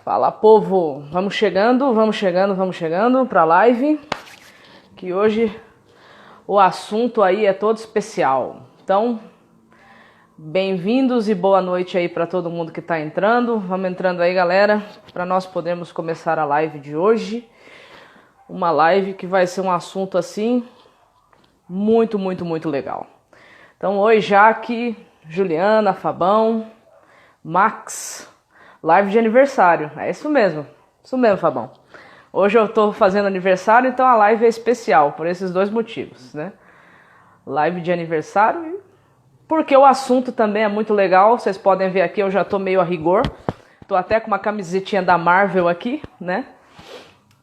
Fala, povo, vamos chegando para a live, que hoje o assunto aí é todo especial. Então, bem-vindos e boa noite aí para todo mundo que está entrando. Vamos entrando aí, galera, para nós podermos começar a live de hoje. Uma live que vai ser um assunto assim muito legal. Então, oi, Jaque, Juliana, Fabão, Max, live de aniversário. É isso mesmo, Fabão. Hoje eu tô fazendo aniversário, então a live é especial, por esses dois motivos, né? Live de aniversário e porque o assunto também é muito legal. Vocês podem ver aqui, eu já tô meio a rigor. Tô até com uma camisetinha da Marvel aqui, né?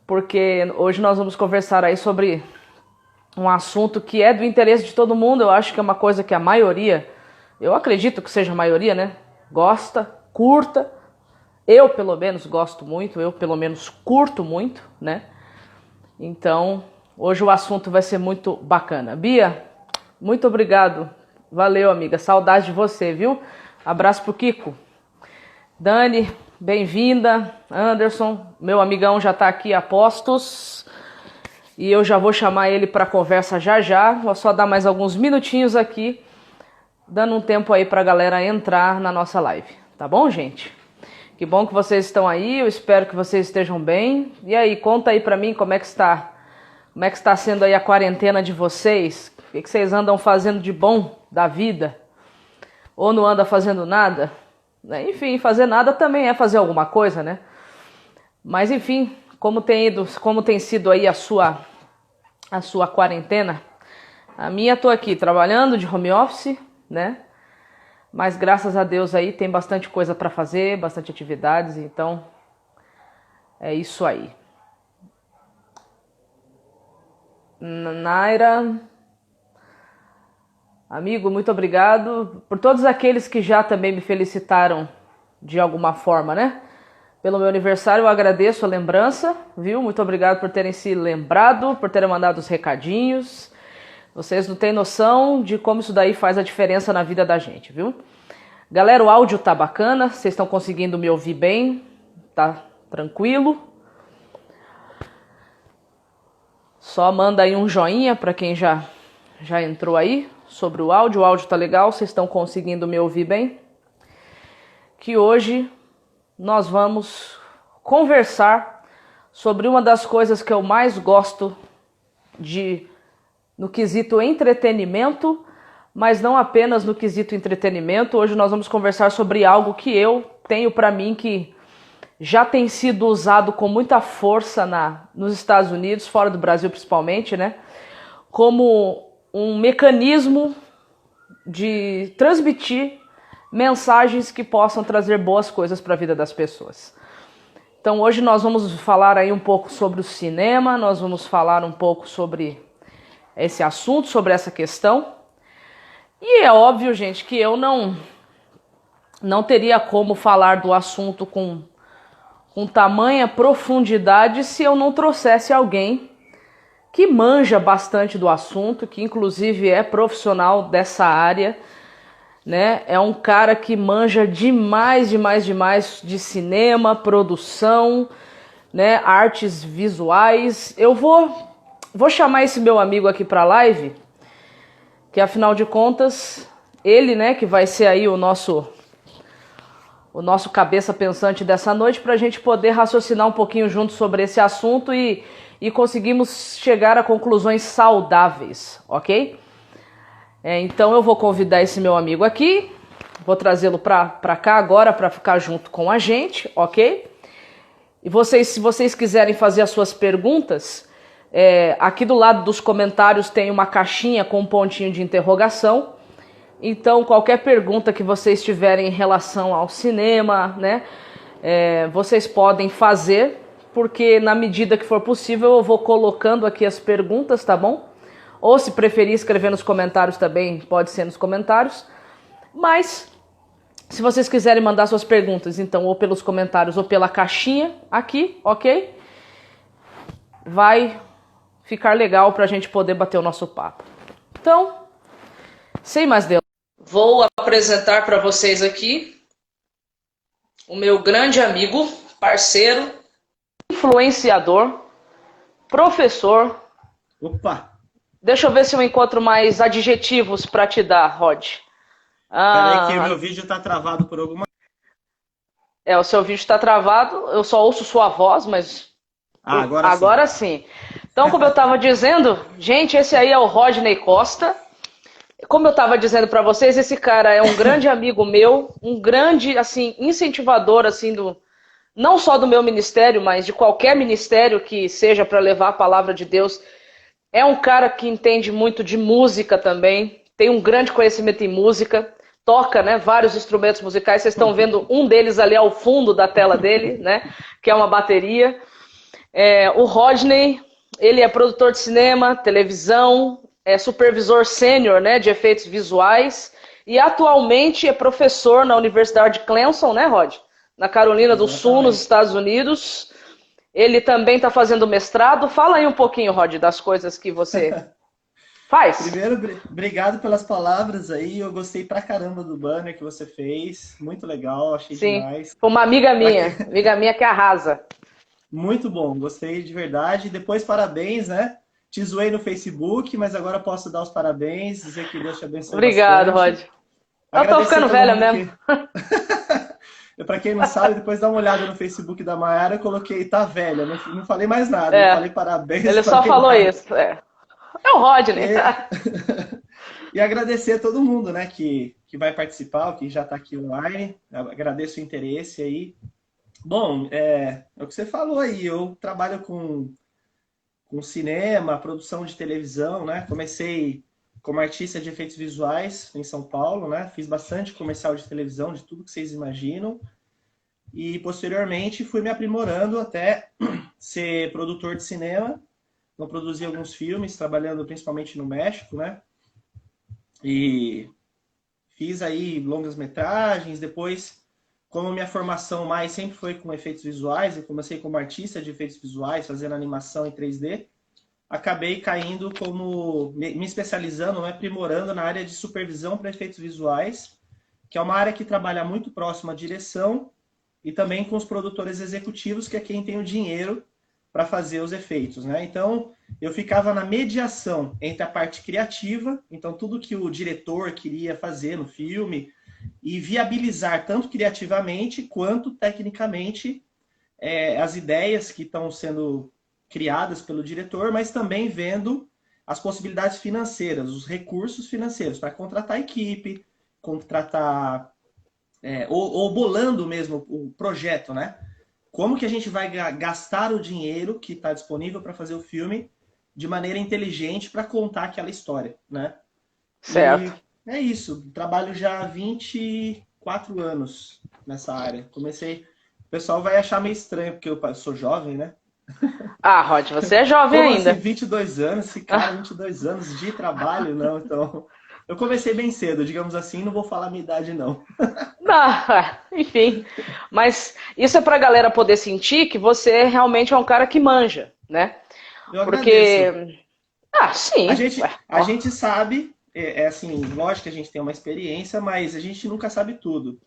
Porque hoje nós vamos conversar aí sobre um assunto que é do interesse de todo mundo. Eu acho que é uma coisa que a maioria, eu acredito que seja a maioria, né? Gosta, curta. Eu, pelo menos, gosto muito, eu, pelo menos, curto muito, né? Então, hoje o assunto vai ser muito bacana. Bia, muito obrigado. Valeu, amiga. Saudade de você, viu? Abraço pro Kiko. Dani, bem-vinda. Anderson, meu amigão já tá aqui a postos. E eu já vou chamar ele para conversa já. Vou só dar mais alguns minutinhos aqui, dando um tempo aí pra galera entrar na nossa live. Tá bom, gente? Que bom que vocês estão aí, eu espero que vocês estejam bem. E aí, conta aí pra mim como é que está sendo aí a quarentena de vocês. O que vocês andam fazendo de bom da vida? Ou não anda fazendo nada? Enfim, fazer nada também é fazer alguma coisa, né? Mas enfim, como tem sido aí a sua quarentena? A minha, tô aqui trabalhando de home office, né? Mas graças a Deus aí tem bastante coisa para fazer, bastante atividades, então é isso aí. Naira, amigo, muito obrigado por todos aqueles que já também me felicitaram de alguma forma, né? Pelo meu aniversário eu agradeço a lembrança, viu? Muito obrigado por terem se lembrado, por terem mandado os recadinhos. Vocês não têm noção de como isso daí faz a diferença na vida da gente, viu? Galera, o áudio tá bacana, vocês estão conseguindo me ouvir bem, tá tranquilo? Só manda aí um joinha para quem já entrou aí sobre o áudio tá legal, vocês estão conseguindo me ouvir bem? Que hoje nós vamos conversar sobre uma das coisas que eu mais gosto no quesito entretenimento, mas não apenas no quesito entretenimento. Hoje nós vamos conversar sobre algo que eu tenho para mim que já tem sido usado com muita força nos Estados Unidos, fora do Brasil principalmente, né? Como um mecanismo de transmitir mensagens que possam trazer boas coisas para a vida das pessoas. Então hoje nós vamos falar aí um pouco sobre o cinema, nós vamos falar um pouco sobre esse assunto, sobre essa questão. E é óbvio, gente, que eu não teria como falar do assunto com tamanha profundidade se eu não trouxesse alguém que manja bastante do assunto, que inclusive é profissional dessa área, né? É um cara que manja demais de cinema, produção, né? Artes visuais. Eu vou chamar esse meu amigo aqui para a live, que afinal de contas, ele, né, que vai ser aí o nosso cabeça pensante dessa noite, para a gente poder raciocinar um pouquinho junto sobre esse assunto e conseguirmos chegar a conclusões saudáveis, ok? Então eu vou convidar esse meu amigo aqui, vou trazê-lo para cá agora para ficar junto com a gente, ok? E se vocês quiserem fazer as suas perguntas, aqui do lado dos comentários tem uma caixinha com um pontinho de interrogação. Então qualquer pergunta que vocês tiverem em relação ao cinema, né, vocês podem fazer, porque na medida que for possível eu vou colocando aqui as perguntas, tá bom? Ou se preferir escrever nos comentários também, pode ser nos comentários. Mas se vocês quiserem mandar suas perguntas, então, ou pelos comentários ou pela caixinha aqui, ok? Vai ficar legal para a gente poder bater o nosso papo. Então, sem mais delongas, vou apresentar para vocês aqui o meu grande amigo, parceiro, influenciador, professor. Opa, Deixa eu ver se eu encontro mais adjetivos para te dar, Rod. peraí que o Ah, meu vídeo tá travado por alguma... o seu vídeo está travado, eu só ouço sua voz, mas Ah, agora sim. agora sim. Então, como eu estava dizendo, gente, esse aí é o Rodney Costa. Como eu estava dizendo para vocês, esse cara é um grande amigo meu, um grande assim incentivador assim do não só do meu ministério, mas de qualquer ministério que seja para levar a palavra de Deus. É um cara que entende muito de música também, tem um grande conhecimento em música, toca, né, vários instrumentos musicais. Vocês estão vendo um deles ali ao fundo da tela dele, né, que é uma bateria. O Rodney, ele é produtor de cinema, televisão, é supervisor sênior, né, de efeitos visuais e atualmente é professor na Universidade de Clemson, né, Rod? Na Carolina do Sul, nos Exatamente. Estados Unidos. Ele também está fazendo mestrado. Fala aí um pouquinho, Rod, das coisas que você faz. Primeiro, obrigado pelas palavras aí. Eu gostei pra caramba do banner que você fez. Muito legal, achei Sim, demais. foi uma Pra que... amiga minha que arrasa. Muito bom, gostei de verdade. Depois, parabéns, né? Te zoei no Facebook, mas agora posso dar os parabéns, dizer que Deus te abençoe Obrigado, Rod. bastante. Eu tô Agradecer ficando todo velha mundo mesmo. que Pra quem não sabe, depois dá uma olhada no Facebook da Mayara, eu coloquei tá velha, não falei mais nada, não É, falei parabéns, ele não só falei falou nada. isso. É o Rodney. E, e agradecer a todo mundo, né, que vai participar, que já está aqui online. Agradeço o interesse aí. Bom, é o que você falou aí, eu trabalho com cinema, produção de televisão, né? Comecei como artista de efeitos visuais em São Paulo, né? Fiz bastante comercial de televisão, de tudo que vocês imaginam. E posteriormente fui me aprimorando até ser produtor de cinema. Então produzi alguns filmes, trabalhando principalmente no México, né? E fiz aí longas metragens. Depois, como minha formação mais sempre foi com efeitos visuais, eu comecei como artista de efeitos visuais, fazendo animação em 3D. Acabei caindo como me especializando, né, aprimorando na área de supervisão para efeitos visuais, que é uma área que trabalha muito próximo à direção e também com os produtores executivos, que é quem tem o dinheiro para fazer os efeitos, né? Então, eu ficava na mediação entre a parte criativa, então tudo que o diretor queria fazer no filme, e viabilizar tanto criativamente quanto tecnicamente as ideias que estão sendo criadas pelo diretor, mas também vendo as possibilidades financeiras, os recursos financeiros para contratar equipe, contratar ou bolando mesmo o projeto, né? Como que a gente vai gastar o dinheiro que está disponível para fazer o filme de maneira inteligente para contar aquela história, né? Certo. E é isso. Trabalho já há 24 anos nessa área. Comecei. O pessoal vai achar meio estranho, porque eu sou jovem, né? Ah, Rod, você é jovem Como assim, ainda. 22 anos? Esse cara, 22 anos de trabalho? Não, então. Eu comecei bem cedo, digamos assim, não vou falar a minha idade, não. Não, enfim. Mas isso é pra galera poder sentir que você realmente é um cara que manja, né? Eu agradeço. Porque. Ah, A sim. gente, Ué, a ó. gente sabe, assim, lógico que a gente tem uma experiência, mas a gente nunca sabe tudo.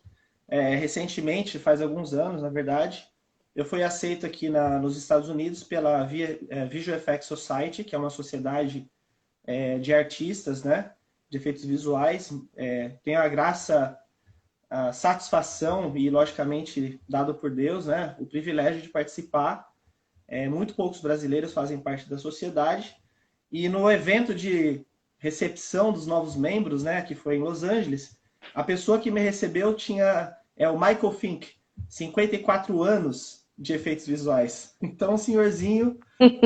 Recentemente, faz alguns anos, na verdade, eu fui aceito aqui nos Estados Unidos pela Visual Effects Society, que é uma sociedade de artistas, né, de efeitos visuais. Tenho a graça, a satisfação e, logicamente, dado por Deus, né, o privilégio de participar. Muito poucos brasileiros fazem parte da sociedade. E no evento de recepção dos novos membros, né, que foi em Los Angeles, a pessoa que me recebeu é o Michael Fink, 54 anos de efeitos visuais. Então, senhorzinho,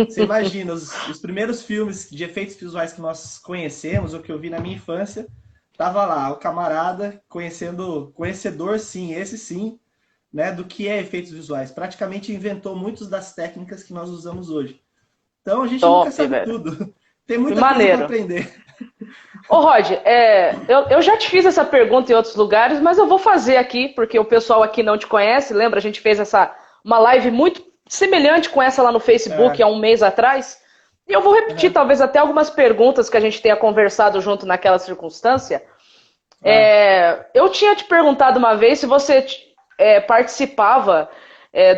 você imagina, os primeiros filmes de efeitos visuais que nós conhecemos, ou que eu vi na minha infância, tava lá, o camarada conhecedor sim, esse sim, né, do que é efeitos visuais. Praticamente inventou muitas das técnicas que nós usamos hoje. Então a gente nunca Top, sabe velho. tudo. Tem Que muita coisa para maneiro. aprender. Ô, Rod, eu já te fiz essa pergunta em outros lugares, mas eu vou fazer aqui, porque o pessoal aqui não te conhece. Lembra, a gente fez uma live muito semelhante com essa lá no Facebook há É, um mês atrás. E eu vou repetir, uhum, talvez, até algumas perguntas que a gente tenha conversado junto naquela circunstância. vai. Eu tinha te perguntado uma vez se você participava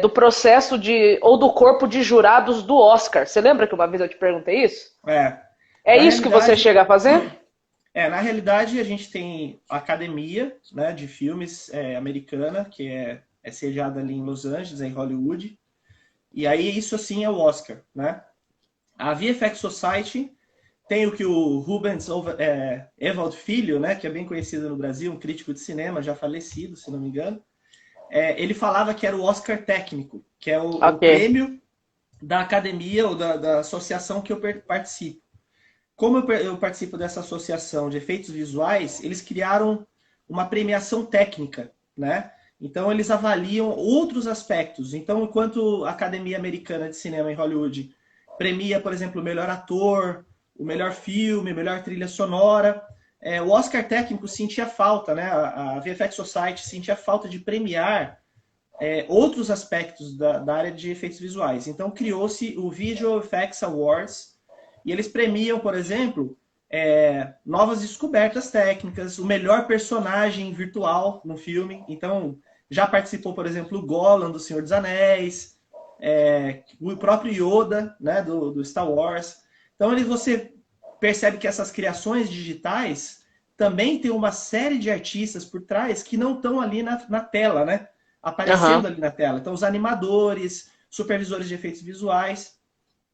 do processo ou do corpo de jurados do Oscar. Você lembra que uma vez eu te perguntei isso? É Na isso que você chega a fazer? Na realidade, a gente tem a Academia, né, de Filmes americana, que é sediada ali em Los Angeles, em Hollywood. E aí, isso assim é o Oscar, né? A VFX Society tem o que o Rubens Evald Filho, né, que é bem conhecido no Brasil, um crítico de cinema, já falecido, se não me engano. Ele falava que era o Oscar técnico, que é o prêmio da academia ou da associação que eu participo. Como eu participo dessa associação de efeitos visuais, eles criaram uma premiação técnica, né? Então, eles avaliam outros aspectos. Então, enquanto a Academia Americana de Cinema em Hollywood premia, por exemplo, o melhor ator, o melhor filme, a melhor trilha sonora, o Oscar técnico sentia falta, né? A VFX Society sentia falta de premiar outros aspectos da área de efeitos visuais. Então, criou-se o Visual Effects Awards, e eles premiam, por exemplo, novas descobertas técnicas, o melhor personagem virtual no filme. Então, já participou, por exemplo, o Gollum do Senhor dos Anéis, o próprio Yoda, né, do Star Wars. Então, você percebe que essas criações digitais também tem uma série de artistas por trás que não estão ali na tela, né? Aparecendo ali na tela. Então, os animadores, supervisores de efeitos visuais.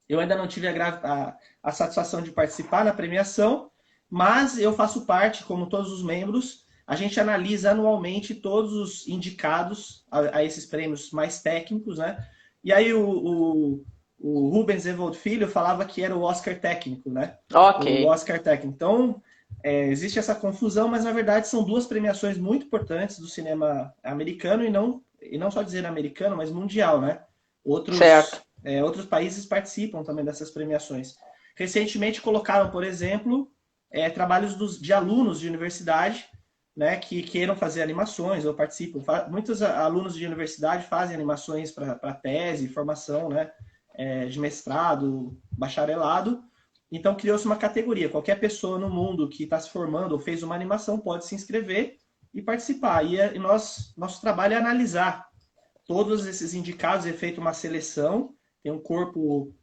Eu ainda não tive a satisfação de participar na premiação, mas eu faço parte, como todos os membros. A gente analisa anualmente todos os indicados a esses prêmios mais técnicos, né? E aí o Rubens Evald Filho falava que era o Oscar técnico, né? Ok. O Oscar técnico. Então, existe essa confusão, mas na verdade são duas premiações muito importantes do cinema americano, e não só dizer americano, mas mundial, né? Certo. Outros países participam também dessas premiações. Recentemente colocaram, por exemplo, trabalhos de alunos de universidade, né, que queiram fazer animações ou participam. Muitos alunos de universidade fazem animações para tese, formação, né, de mestrado, bacharelado. Então criou-se uma categoria. Qualquer pessoa no mundo que está se formando ou fez uma animação pode se inscrever e participar. E nosso trabalho é analisar todos esses indicados, é feita uma seleção, tem um corpo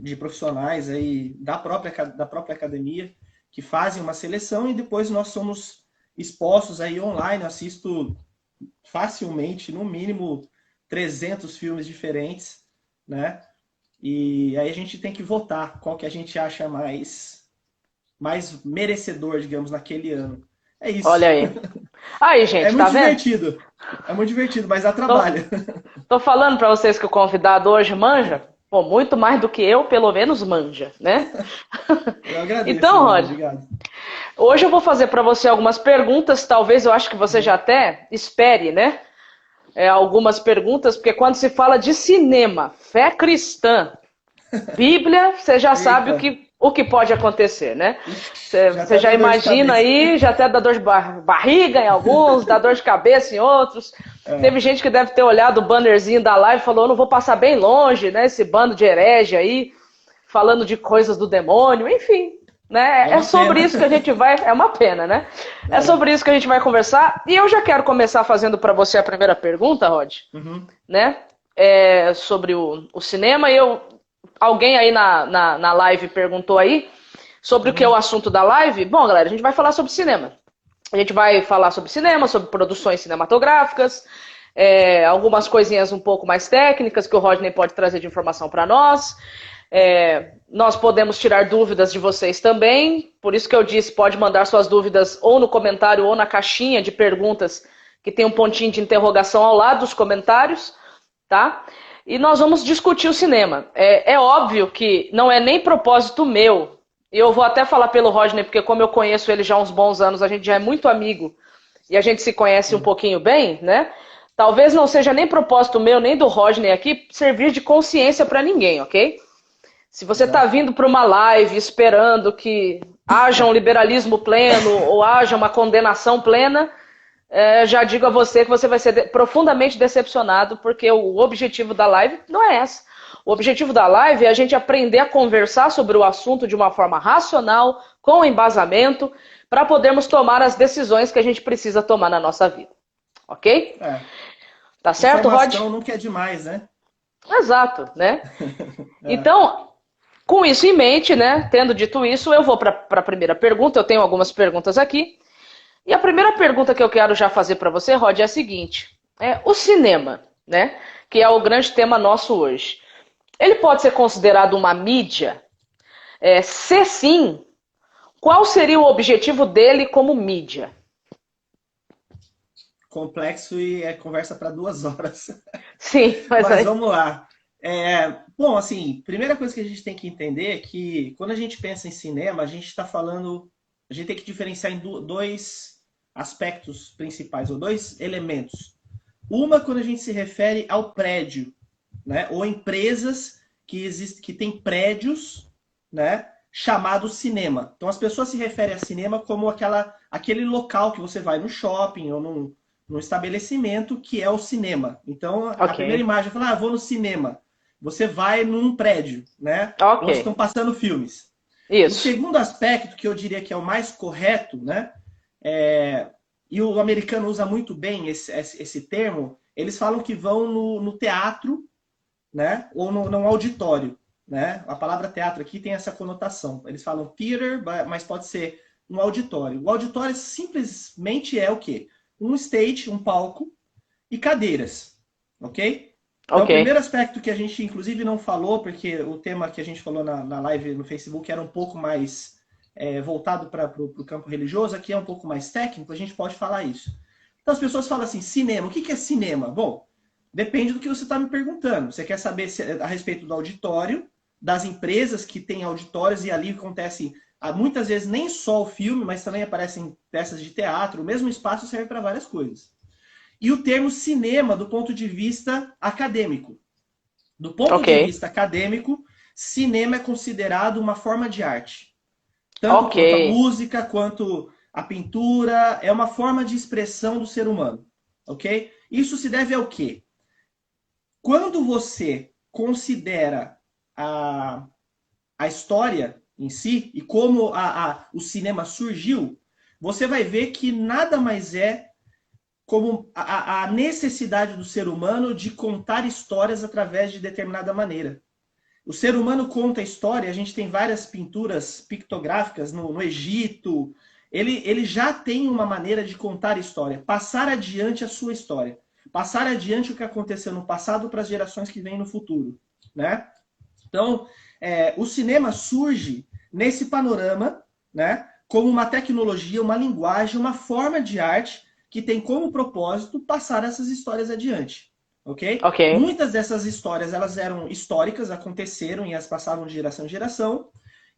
de profissionais aí da própria academia que fazem uma seleção, e depois nós somos expostos aí online. Eu assisto facilmente, no mínimo 300 filmes diferentes, né? E aí a gente tem que votar qual que a gente acha mais merecedor, digamos, naquele ano. É isso. Olha aí. Aí, gente, muito divertido. É muito divertido, mas dá trabalho. Tô falando para vocês que o convidado hoje manja. Pô, muito mais do que eu, pelo menos manja, né? Eu agradeço. Então, Rod, obrigado. Hoje eu vou fazer para você algumas perguntas. Talvez eu acho que você já até espere, né? Algumas perguntas, porque quando se fala de cinema, fé cristã, Bíblia, você já sabe o que pode acontecer, né? Você já imagina aí, já até dá dor de barriga em alguns, dá dor de cabeça em outros. Teve gente que deve ter olhado o bannerzinho da live e falou, não vou passar bem longe, né? Esse bando de herege aí, falando de coisas do demônio, enfim. Né? É sobre isso que a gente vai... É uma pena, né? É sobre isso que a gente vai conversar. E eu já quero começar fazendo para você a primeira pergunta, Rod. Né? Sobre o cinema. Alguém aí na live perguntou aí sobre o que é o assunto da live. Bom, galera, a gente vai falar sobre cinema. A gente vai falar sobre cinema, sobre produções cinematográficas, algumas coisinhas um pouco mais técnicas que o Rodney pode trazer de informação para nós. Nós podemos tirar dúvidas de vocês também, por isso que eu disse, pode mandar suas dúvidas ou no comentário ou na caixinha de perguntas, que tem um pontinho de interrogação ao lado dos comentários, tá? E nós vamos discutir o cinema. É óbvio que não é nem propósito meu, e eu vou até falar pelo Rodney, porque como eu conheço ele já há uns bons anos, a gente já é muito amigo, e a gente se conhece um pouquinho bem, né? Talvez não seja nem propósito meu, nem do Rodney aqui, servir de consciência para ninguém, ok? Se você está vindo para uma live esperando que haja um liberalismo pleno ou haja uma condenação plena, já digo a você que você vai ser profundamente decepcionado, porque o objetivo da live não é esse. O objetivo da live é a gente aprender a conversar sobre o assunto de uma forma racional, com embasamento, para podermos tomar as decisões que a gente precisa tomar na nossa vida. Ok? Tá certo, Rod? Informação nunca é demais, né? Exato, né? É. Então, com isso em mente, né? Tendo dito isso, eu vou para a primeira pergunta. Eu tenho algumas perguntas aqui. E a primeira pergunta que eu quero já fazer para você, Rod, é a seguinte: o cinema, né? Que é o grande tema nosso hoje. Ele pode ser considerado uma mídia? Se sim, qual seria o objetivo dele como mídia? Complexo e é conversa para 2 horas. Sim, mas Mas aí. vamos lá. Bom, assim, primeira coisa que a gente tem que entender é que quando a gente pensa em cinema, a gente está falando, a gente tem que diferenciar em dois aspectos principais, ou dois elementos. Uma, quando a gente se refere ao prédio, né? Ou empresas que têm prédios, né? Chamados cinema. Então as pessoas se referem a cinema como aquele local que você vai no shopping ou num estabelecimento que é o cinema. Então a Ok, primeira imagem fala, vou no cinema. Você vai num prédio, né? ok. Onde estão passando filmes. O Isso. segundo aspecto, que eu diria que é o mais correto, né? E o americano usa muito bem esse termo, eles falam que vão no teatro, né? Ou no auditório, né? A palavra teatro aqui tem essa conotação. Eles falam theater, mas pode ser um auditório. O auditório simplesmente é o quê? Um stage, um palco e cadeiras, ok? Então, o Ok, primeiro aspecto que a gente, inclusive, não falou, porque o tema que a gente falou na live no Facebook era um pouco mais voltado para o campo religioso, aqui é um pouco mais técnico, a gente pode falar isso. Então, as pessoas falam assim, cinema, o que é cinema? Bom, depende do que você está me perguntando. Você quer saber a respeito do auditório, das empresas que têm auditórios e ali acontece muitas vezes nem só o filme, mas também aparecem peças de teatro. O mesmo espaço serve para várias coisas. E o termo cinema do ponto de vista acadêmico. Do ponto ok, de vista acadêmico, cinema é considerado uma forma de arte. Tanto ok, quanto a música, quanto a pintura, é uma forma de expressão do ser humano. Ok? Isso se deve ao quê? Quando você considera a, a história em si e como o cinema surgiu, você vai ver que nada mais é como a necessidade do ser humano de contar histórias através de determinada maneira. O ser humano conta história, a gente tem várias pinturas pictográficas no Egito. Ele já tem uma maneira de contar história, passar adiante a sua história, passar adiante o que aconteceu no passado para as gerações que vêm no futuro, né? Então, o cinema surge nesse panorama, né, como uma tecnologia, uma linguagem, uma forma de arte que tem como propósito passar essas histórias adiante, ok? ok, Muitas dessas histórias elas eram históricas, aconteceram e elas passavam de geração em geração.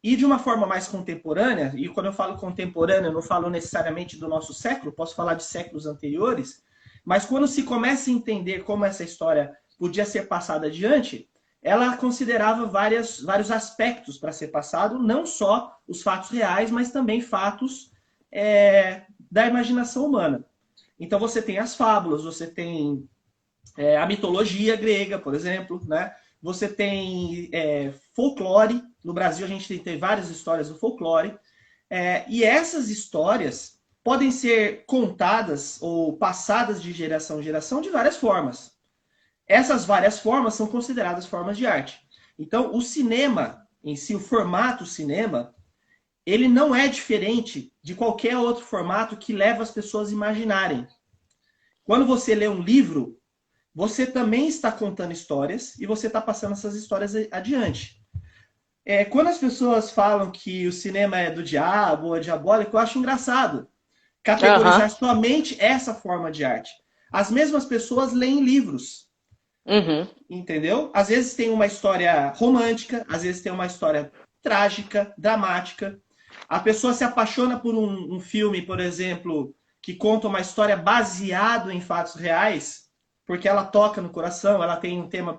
E de uma forma mais contemporânea, e quando eu falo contemporânea, eu não falo necessariamente do nosso século, posso falar de séculos anteriores, mas quando se começa a entender como essa história podia ser passada adiante, ela considerava vários aspectos para ser passado, não só os fatos reais, mas também fatos da imaginação humana. Então você tem as fábulas, você tem a mitologia grega, por exemplo, né? Você tem folclore. No Brasil a gente tem várias histórias do folclore. E essas histórias podem ser contadas ou passadas de geração em geração de várias formas. Essas várias formas são consideradas formas de arte. Então, o cinema em si, o formato cinema, ele não é diferente de qualquer outro formato que leva as pessoas a imaginarem. Quando você lê um livro, você também está contando histórias e você está passando essas histórias adiante. Quando as pessoas falam que o cinema é do diabo ou é diabólico, eu acho engraçado categorizar aham, somente essa forma de arte. As mesmas pessoas leem livros, uhum, entendeu? Às vezes tem uma história romântica, às vezes tem uma história trágica, dramática. A pessoa se apaixona por um filme, por exemplo, que conta uma história baseada em fatos reais, porque ela toca no coração, ela tem um tema,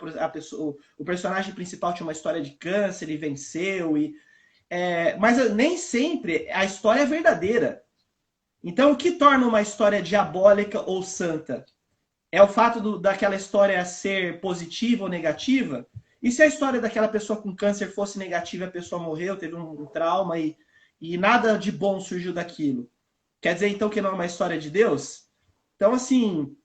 o personagem principal tinha uma história de câncer e venceu, mas nem sempre a história é verdadeira. Então, o que torna uma história diabólica ou santa? É o fato daquela história ser positiva ou negativa? E se a história daquela pessoa com câncer fosse negativa, a pessoa morreu, teve um trauma e nada de bom surgiu daquilo? Quer dizer, então, que não é uma história de Deus? Então, assim,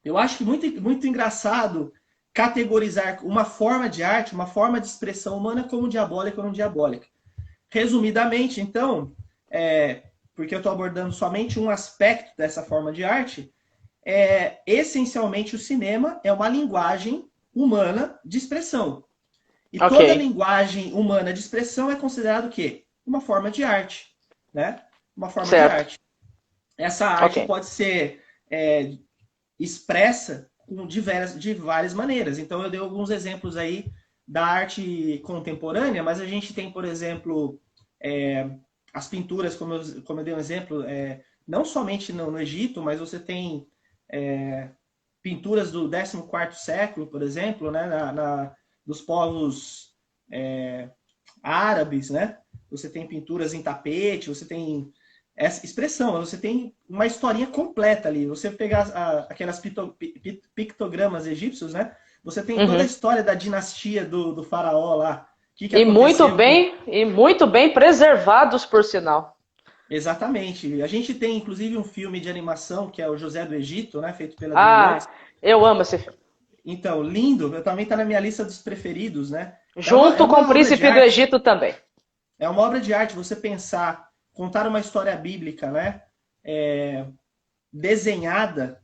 Eu acho que muito engraçado categorizar uma forma de arte, uma forma de expressão humana como diabólica ou não diabólica. Resumidamente, então, porque eu estou abordando somente um aspecto dessa forma de arte, essencialmente o cinema é uma linguagem humana de expressão. E toda Ok, linguagem humana de expressão é considerado o quê? Uma forma de arte, né? Uma forma de certo. arte. Essa arte Ok. pode ser expressa de várias maneiras. Então, eu dei alguns exemplos aí da arte contemporânea, mas a gente tem, por exemplo, as pinturas, como eu dei um exemplo, não somente no Egito, mas você tem pinturas do 14º século, por exemplo, né, dos povos árabes, né? Você tem pinturas em tapete, você tem essa expressão, você tem uma historinha completa ali. Você pegar aquelas pictogramas egípcios, né? Você tem toda a Uhum. história da dinastia do faraó lá. O que aconteceu com... E muito bem preservados, por sinal. Exatamente. A gente tem, inclusive, um filme de animação, que é o José do Egito, né? Feito pela DreamWorks. Ah, eu amo esse filme. Então, lindo. Eu também está na minha lista dos preferidos, né? É Junto com o uma obra de Príncipe do arte. Egito também. É uma obra de arte você pensar, contar uma história bíblica, né? Desenhada,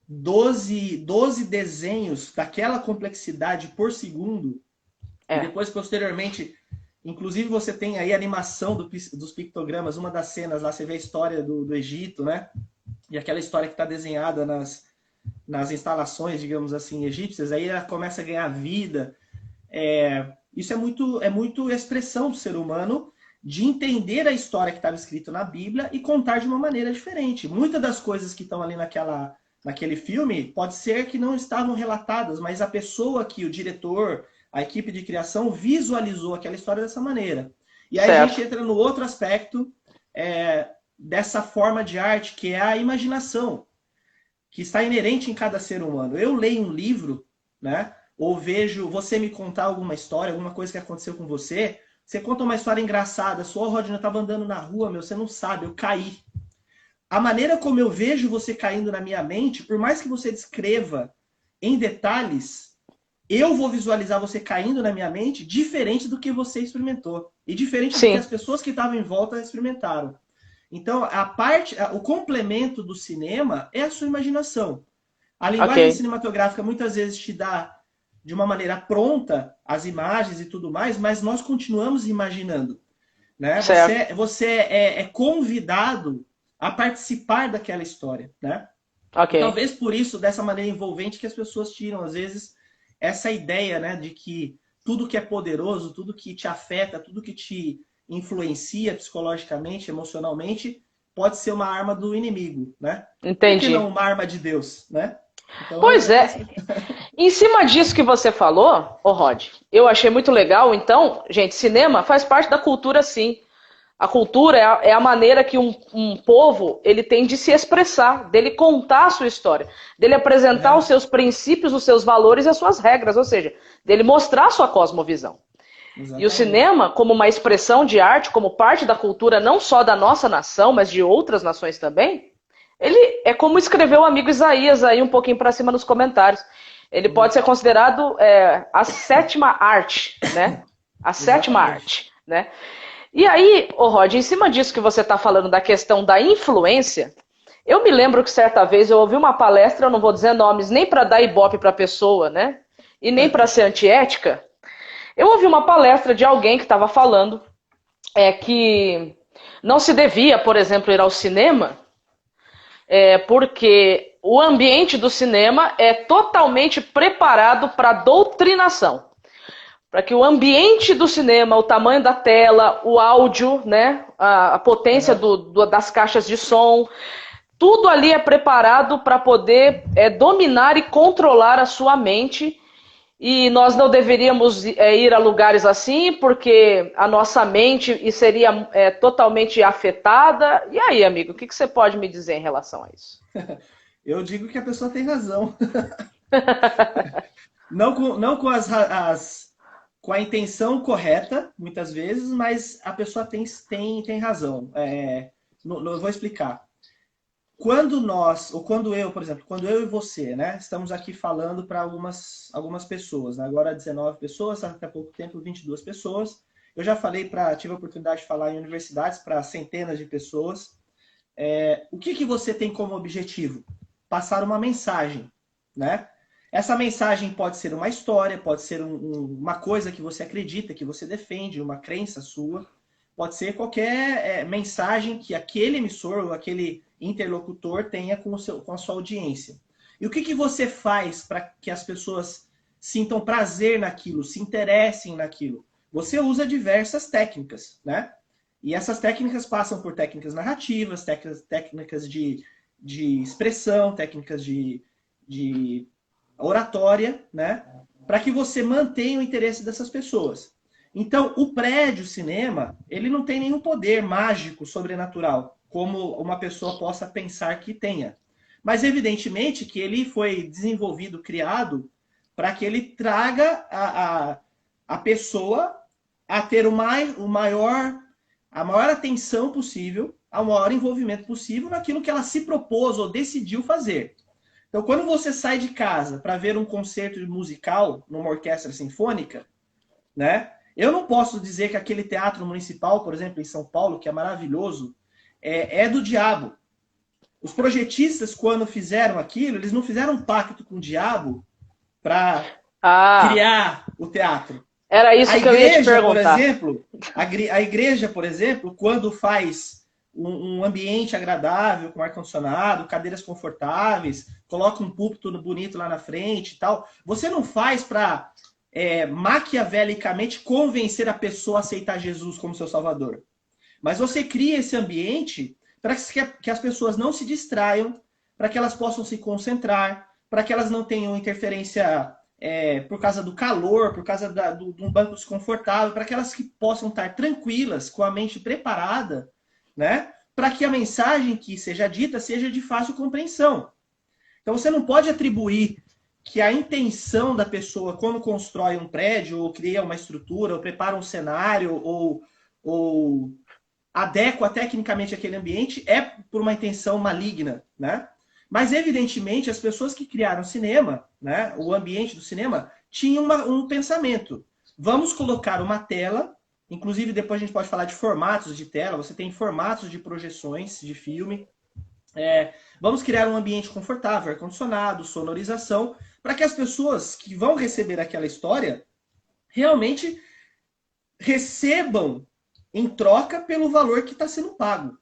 12 desenhos daquela complexidade por segundo, e É. depois, posteriormente, inclusive você tem aí a animação dos pictogramas, uma das cenas lá, você vê a história do Egito, né? E aquela história que está desenhada nas instalações, digamos assim, egípcias, aí ela começa a ganhar vida. Isso é muito expressão do ser humano de entender a história que estava escrita na Bíblia e contar de uma maneira diferente. Muitas das coisas que estão ali naquele filme pode ser que não estavam relatadas, mas a pessoa que, o diretor, a equipe de criação, visualizou aquela história dessa maneira. E aí a gente Certo. entra no outro aspecto dessa forma de arte, que é a imaginação, que está inerente em cada ser humano. Eu leio um livro, né? Ou vejo você me contar alguma história, alguma coisa que aconteceu com você. Você conta uma história engraçada. Sua Rodney, eu estava andando na rua, meu, você não sabe, eu caí. A maneira como eu vejo você caindo na minha mente, por mais que você descreva em detalhes, eu vou visualizar você caindo na minha mente diferente do que você experimentou. E diferente do que as Sim. pessoas que estavam em volta experimentaram. Então, o complemento do cinema é a sua imaginação. A Ok. linguagem cinematográfica muitas vezes te dá de uma maneira pronta as imagens e tudo mais, mas nós continuamos imaginando, né? Certo. Você é convidado a participar daquela história, né? Ok. E talvez por isso, dessa maneira envolvente, que as pessoas tiram, às vezes, essa ideia, né, de que tudo que é poderoso, tudo que te afeta, tudo que te influencia psicologicamente, emocionalmente, pode ser uma arma do inimigo, né? Por que não Entendi. uma arma de Deus, né? Então, Pois é. Em cima disso que você falou, ô Rod, eu achei muito legal. Então, gente, cinema faz parte da cultura, sim. A cultura é a maneira que um povo ele tem de se expressar, dele contar a sua história, dele apresentar os seus princípios, os seus valores e as suas regras, ou seja, dele mostrar a sua cosmovisão. E o exatamente. cinema, como uma expressão de arte, como parte da cultura não só da nossa nação, mas de outras nações também, ele é como escreveu o amigo Isaías aí um pouquinho para cima nos comentários. Ele pode ser considerado a sétima arte, né? A sétima Exatamente. arte, né? E aí, ô Rod, em cima disso que você está falando da questão da influência, eu me lembro que certa vez eu ouvi uma palestra, eu não vou dizer nomes, nem para dar ibope para a pessoa, né? E nem para ser antiética. Eu ouvi uma palestra de alguém que estava falando que não se devia, por exemplo, ir ao cinema, porque o ambiente do cinema é totalmente preparado para doutrinação. Para que o ambiente do cinema, o tamanho da tela, o áudio, né, a potência Uhum. das caixas de som, tudo ali é preparado para poder dominar e controlar a sua mente. E nós não deveríamos ir a lugares assim, porque a nossa mente seria totalmente afetada. E aí, amigo, o que você pode me dizer em relação a isso? Eu digo que a pessoa tem razão. Não com com a intenção correta, muitas vezes, mas a pessoa tem razão. Eu vou explicar. quando nós, ou quando eu, por exemplo, quando eu e você, né, estamos aqui falando para algumas pessoas, né, agora 19 pessoas, daqui a pouco tempo 22 pessoas. Eu já falei tive a oportunidade de falar em universidades para centenas de pessoas. O que você tem como objetivo? Passar uma mensagem, né? Essa mensagem pode ser uma história, pode ser uma coisa que você acredita, que você defende, uma crença sua. Pode ser qualquer mensagem que aquele emissor ou aquele interlocutor tenha com a sua audiência. E o que você faz para que as pessoas sintam prazer naquilo, se interessem naquilo? Você usa diversas técnicas, né? E essas técnicas passam por técnicas narrativas, técnicas de expressão, técnicas de oratória, né? Para que você mantenha o interesse dessas pessoas. Então, o prédio cinema, ele não tem nenhum poder mágico, sobrenatural, como uma pessoa possa pensar que tenha. Mas, evidentemente, que ele foi desenvolvido, criado, para que ele traga a pessoa a ter a maior atenção possível, ao maior envolvimento possível naquilo que ela se propôs ou decidiu fazer. Então, quando você sai de casa para ver um concerto musical numa orquestra sinfônica, né? Eu não posso dizer que aquele teatro municipal, por exemplo, em São Paulo, que é maravilhoso, é do diabo. Os projetistas, quando fizeram aquilo, eles não fizeram um pacto com o diabo para criar o teatro. Era isso que eu ia te perguntar. A igreja, por exemplo, quando faz um ambiente agradável, com ar-condicionado, cadeiras confortáveis, coloca um púlpito bonito lá na frente e tal, você não faz para maquiavelicamente convencer a pessoa a aceitar Jesus como seu salvador. Mas você cria esse ambiente para que as pessoas não se distraiam, para que elas possam se concentrar, para que elas não tenham interferência por causa do calor, por causa de um banco desconfortável, para que elas possam estar tranquilas, com a mente preparada, né? Para que a mensagem que seja dita seja de fácil compreensão. Então você não pode atribuir que a intenção da pessoa quando constrói um prédio, ou cria uma estrutura, ou prepara um cenário, ou adequa tecnicamente aquele ambiente, é por uma intenção maligna, né? Mas, evidentemente, as pessoas que criaram o cinema, né, o ambiente do cinema, tinham um pensamento. Vamos colocar uma tela, inclusive depois a gente pode falar de formatos de tela, você tem formatos de projeções de filme. Vamos criar um ambiente confortável, ar-condicionado, sonorização, para que as pessoas que vão receber aquela história realmente recebam em troca pelo valor que está sendo pago.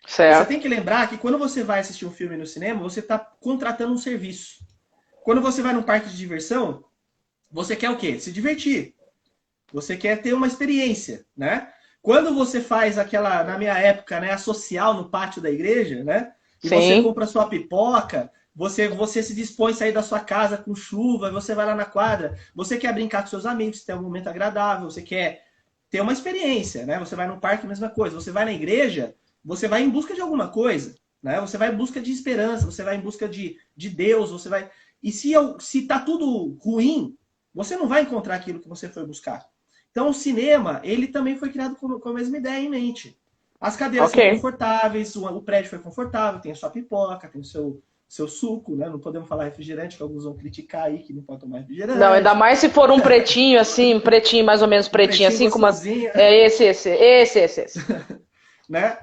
Certo. Você tem que lembrar que quando você vai assistir um filme no cinema, você está contratando um serviço. Quando você vai num parque de diversão, você quer o quê? Se divertir. Você quer ter uma experiência, né? Quando você faz aquela, na minha época, né, a social no pátio da igreja, né? E Sim. você compra sua pipoca, você se dispõe a sair da sua casa com chuva, você vai lá na quadra, você quer brincar com seus amigos, ter um momento agradável, você quer ter uma experiência, né? Você vai no parque, mesma coisa. Você vai na igreja, você vai em busca de alguma coisa, né? Você vai em busca de esperança, você vai em busca de Deus, você vai... E se tá tudo ruim, você não vai encontrar aquilo que você foi buscar. Então o cinema, ele também foi criado com a mesma ideia em mente. As cadeiras são confortáveis, o prédio foi confortável, tem a sua pipoca, tem o seu suco, né? Não podemos falar refrigerante, que alguns vão criticar aí que não pode tomar refrigerante. Não, ainda mais se for um pretinho assim, pretinho, mais ou menos pretinho assim, com umas... Esse. Né?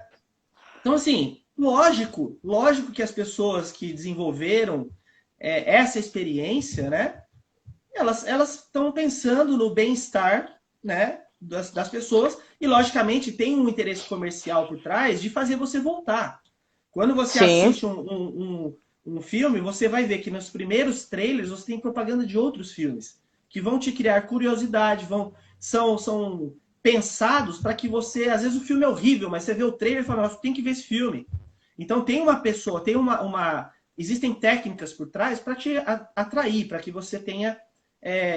Então, assim, lógico que as pessoas que desenvolveram essa experiência, né? Elas estão pensando no bem-estar, né, das pessoas, e logicamente tem um interesse comercial por trás de fazer você voltar. Quando você assiste um filme, você vai ver que nos primeiros trailers você tem propaganda de outros filmes que vão te criar curiosidade, são pensados para que você, às vezes o filme é horrível, mas você vê o trailer e fala, nossa, tem que ver esse filme. Então tem uma pessoa, existem técnicas por trás para te atrair, para que você tenha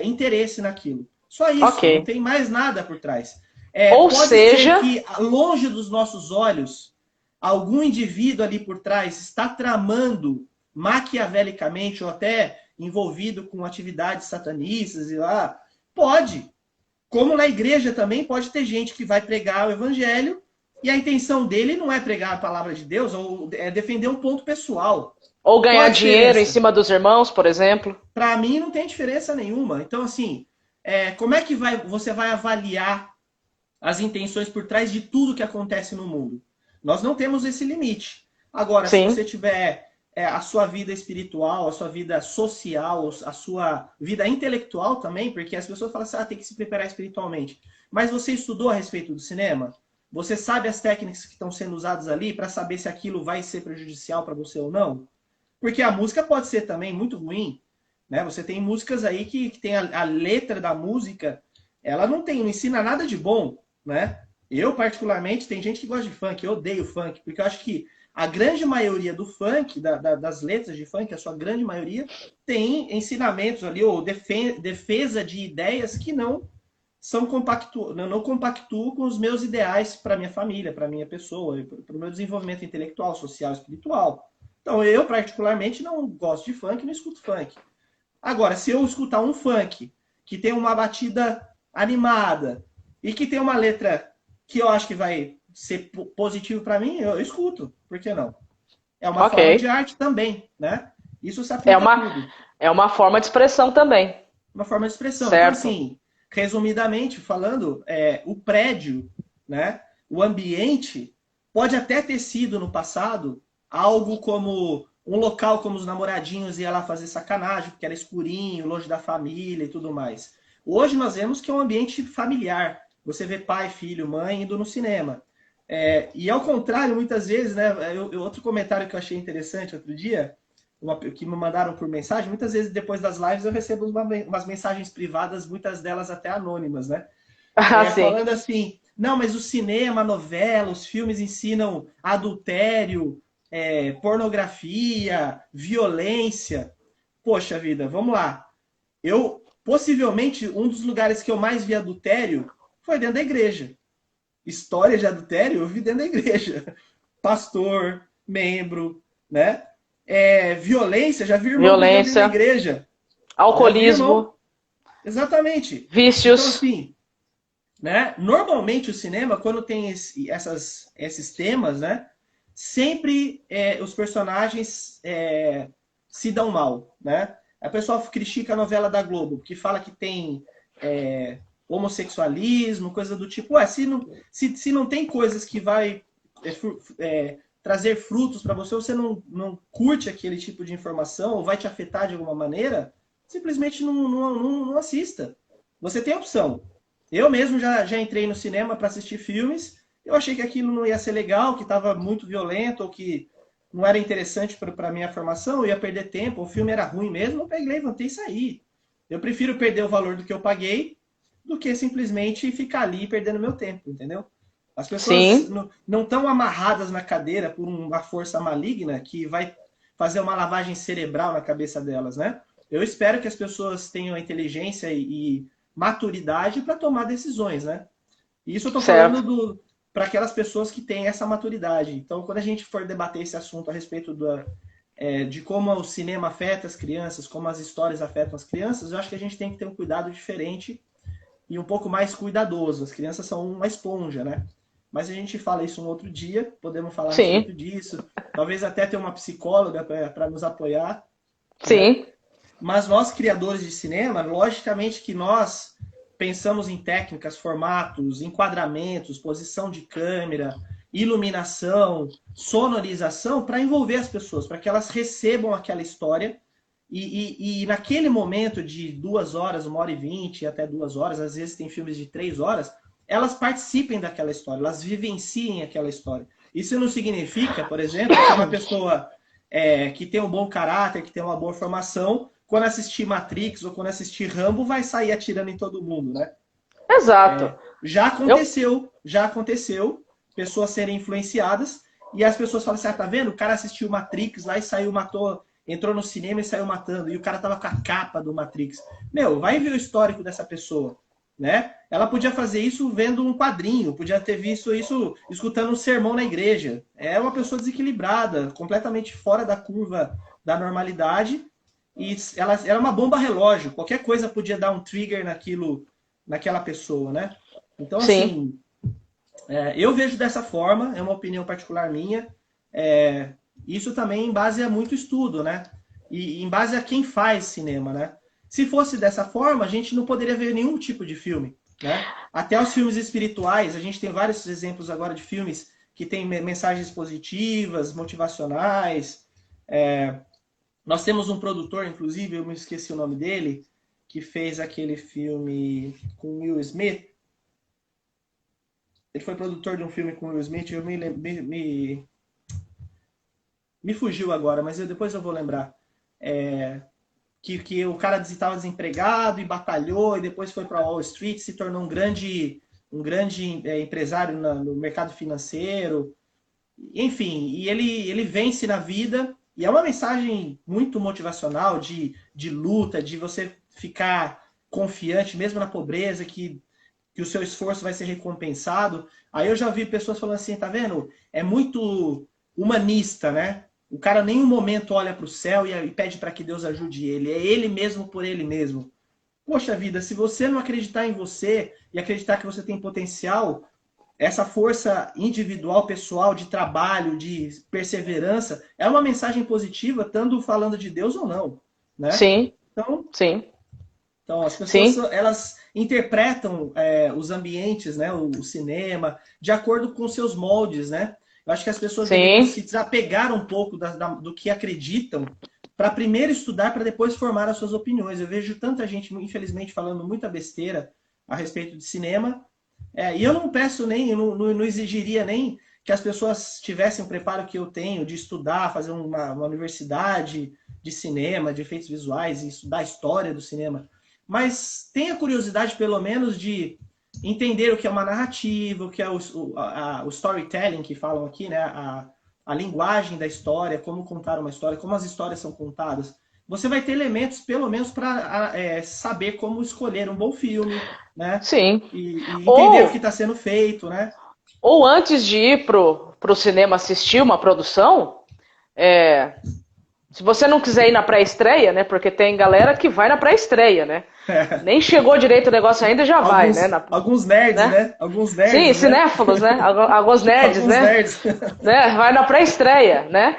interesse naquilo. Só isso, não tem mais nada por trás. Pode ser que, longe dos nossos olhos, algum indivíduo ali por trás está tramando maquiavelicamente ou até envolvido com atividades satanistas e lá. Pode. Como na igreja também pode ter gente que vai pregar o evangelho E a intenção dele não é pregar a palavra de Deus, ou é defender um ponto pessoal. Ou Qual a ganhar dinheiro em diferença? cima dos irmãos, por exemplo. Para mim não tem diferença nenhuma. Então, assim, como é que você vai avaliar as intenções por trás de tudo que acontece no mundo? Nós não temos esse limite. Agora, se Sim. você tiver a sua vida espiritual, a sua vida social, a sua vida intelectual também, porque as pessoas falam assim, tem que se preparar espiritualmente. Mas você estudou a respeito do cinema? Você sabe as técnicas que estão sendo usadas ali para saber se aquilo vai ser prejudicial para você ou não? Porque a música pode ser também muito ruim, né? Você tem músicas aí que tem a letra da música, ela não ensina nada de bom, né? Eu, particularmente, tem gente que gosta de funk, eu odeio funk, porque eu acho que a grande maioria do funk, das letras de funk, a sua grande maioria, tem ensinamentos ali, ou defesa de ideias que não compactuam com os meus ideais para minha família, para minha pessoa, para o meu desenvolvimento intelectual, social, espiritual. Então, eu, particularmente, não gosto de funk, não escuto funk. Agora, se eu escutar um funk que tem uma batida animada e que tem uma letra que eu acho que vai ser positivo para mim, eu escuto. Por que não? É uma Ok. forma de arte também, né? Isso se É aplica a uma, tudo. é uma forma de expressão também. Uma forma de expressão. Então, Certo. assim, resumidamente falando, o prédio, né, o ambiente, pode até ter sido no passado algo como um local como os namoradinhos iam lá fazer sacanagem, porque era escurinho, longe da família e tudo mais. Hoje nós vemos que é um ambiente familiar. Você vê pai, filho, mãe indo no cinema. E ao contrário, muitas vezes, né? Outro comentário que eu achei interessante outro dia, que me mandaram por mensagem, muitas vezes depois das lives eu recebo umas mensagens privadas, muitas delas até anônimas, né? Ah, sim. Falando assim, não, mas o cinema, a novela, os filmes ensinam adultério, pornografia, violência. Poxa vida, vamos lá. Possivelmente, um dos lugares que eu mais vi adultério foi dentro da igreja. História de adultério eu vi dentro da igreja. Pastor, membro, né? Violência, já vi irmão brigando dentro da Violência, igreja. Já vi irmão. alcoolismo, Exatamente. Então, vícios. assim, né? Normalmente o cinema, quando tem esses temas, né? Sempre os personagens se dão mal, né? A pessoa critica a novela da Globo, que fala que tem homossexualismo, coisa do tipo. Se não tem coisas que vai trazer frutos para você, você não curte aquele tipo de informação, ou vai te afetar de alguma maneira, simplesmente não assista. Você tem opção. Eu mesmo já entrei no cinema para assistir filmes, eu achei que aquilo não ia ser legal, que estava muito violento, ou que não era interessante para a minha formação, eu ia perder tempo, o filme era ruim mesmo, eu peguei, levantei e saí. Eu prefiro perder o valor do que eu paguei do que simplesmente ficar ali perdendo meu tempo, entendeu? As pessoas Sim, não estão amarradas na cadeira por uma força maligna que vai fazer uma lavagem cerebral na cabeça delas, né? Eu espero que as pessoas tenham inteligência e maturidade para tomar decisões, né? E isso eu estou certo. falando para aquelas pessoas que têm essa maturidade. Então, quando a gente for debater esse assunto a respeito de como o cinema afeta as crianças, como as histórias afetam as crianças, eu acho que a gente tem que ter um cuidado diferente e um pouco mais cuidadoso. As crianças são uma esponja, né? Mas a gente fala isso um outro dia, podemos falar a Sim, respeito disso. Talvez até ter uma psicóloga para nos apoiar, né? sim, Mas nós, criadores de cinema, logicamente que nós pensamos em técnicas, formatos, enquadramentos, posição de câmera, iluminação, sonorização para envolver as pessoas, para que elas recebam aquela história e naquele momento de 2 horas, 1h20, até 2 horas, às vezes tem filmes de 3 horas, elas participem daquela história, elas vivenciem aquela história. Isso não significa, por exemplo, que uma pessoa que tem um bom caráter, que tem uma boa formação, quando assistir Matrix ou quando assistir Rambo, vai sair atirando em todo mundo, né? exato. Eu, Já aconteceu, pessoas serem influenciadas e as pessoas falam assim, tá vendo? O cara assistiu Matrix lá e saiu, matou, entrou no cinema e saiu matando, e o cara tava com a capa do Matrix. Meu, vai ver o histórico dessa pessoa, né? Ela podia fazer isso vendo um quadrinho, podia ter visto isso escutando um sermão na igreja. É uma pessoa desequilibrada, completamente fora da curva da normalidade, e ela era uma bomba relógio. Qualquer coisa podia dar um trigger naquela pessoa, né? Então, sim. assim, Eu vejo dessa forma, é uma opinião particular minha. Isso também em base a muito estudo, né? E em base a quem faz cinema, né? Se fosse dessa forma, a gente não poderia ver nenhum tipo de filme, né? Até os filmes espirituais, a gente tem vários exemplos agora de filmes que têm mensagens positivas, motivacionais. Nós temos um produtor, inclusive, eu me esqueci o nome dele, que fez aquele filme com Will Smith. Ele foi produtor de um filme com Will Smith, eu me fugiu agora, mas depois eu vou lembrar. Que o cara estava desempregado e batalhou, e depois foi para Wall Street, se tornou um grande empresário no mercado financeiro. Enfim, e ele vence na vida, e é uma mensagem muito motivacional de luta, de você ficar confiante, mesmo na pobreza, que o seu esforço vai ser recompensado. Aí eu já vi pessoas falando assim, tá vendo? É muito humanista, né? O cara em nenhum momento olha para o céu e pede para que Deus ajude ele. É ele mesmo por ele mesmo. Poxa vida, se você não acreditar em você e acreditar que você tem potencial, essa força individual, pessoal, de trabalho, de perseverança, é uma mensagem positiva, tanto falando de Deus ou não, né? Sim, Então, sim, então as pessoas, sim, elas interpretam os ambientes, né, o cinema, de acordo com seus moldes, né? Eu acho que as pessoas deveriam sim. se desapegar um pouco do que acreditam, para primeiro estudar, para depois formar as suas opiniões. Eu vejo tanta gente, infelizmente, falando muita besteira a respeito de cinema, e eu não peço nem, eu não exigiria nem que as pessoas tivessem o preparo que eu tenho de estudar, fazer uma universidade de cinema, de efeitos visuais e estudar a história do cinema. Mas tenha curiosidade, pelo menos, de entender o que é uma narrativa, o que é o storytelling que falam aqui, né? A linguagem da história, como contar uma história, como as histórias são contadas. Você vai ter elementos, pelo menos, para saber como escolher um bom filme, né? Sim. E entender o que Ou, está sendo feito, né? ou antes de ir pro cinema assistir uma produção, é, se você não quiser ir na pré-estreia, né? Porque tem galera que vai na pré-estreia, né? Nem chegou direito o negócio ainda e já vai, né? Alguns nerds, Né? né? Alguns Sim, nerds, né? cinéfilos, né? Alguns nerds, Alguns né? nerds. Vai na pré-estreia, né?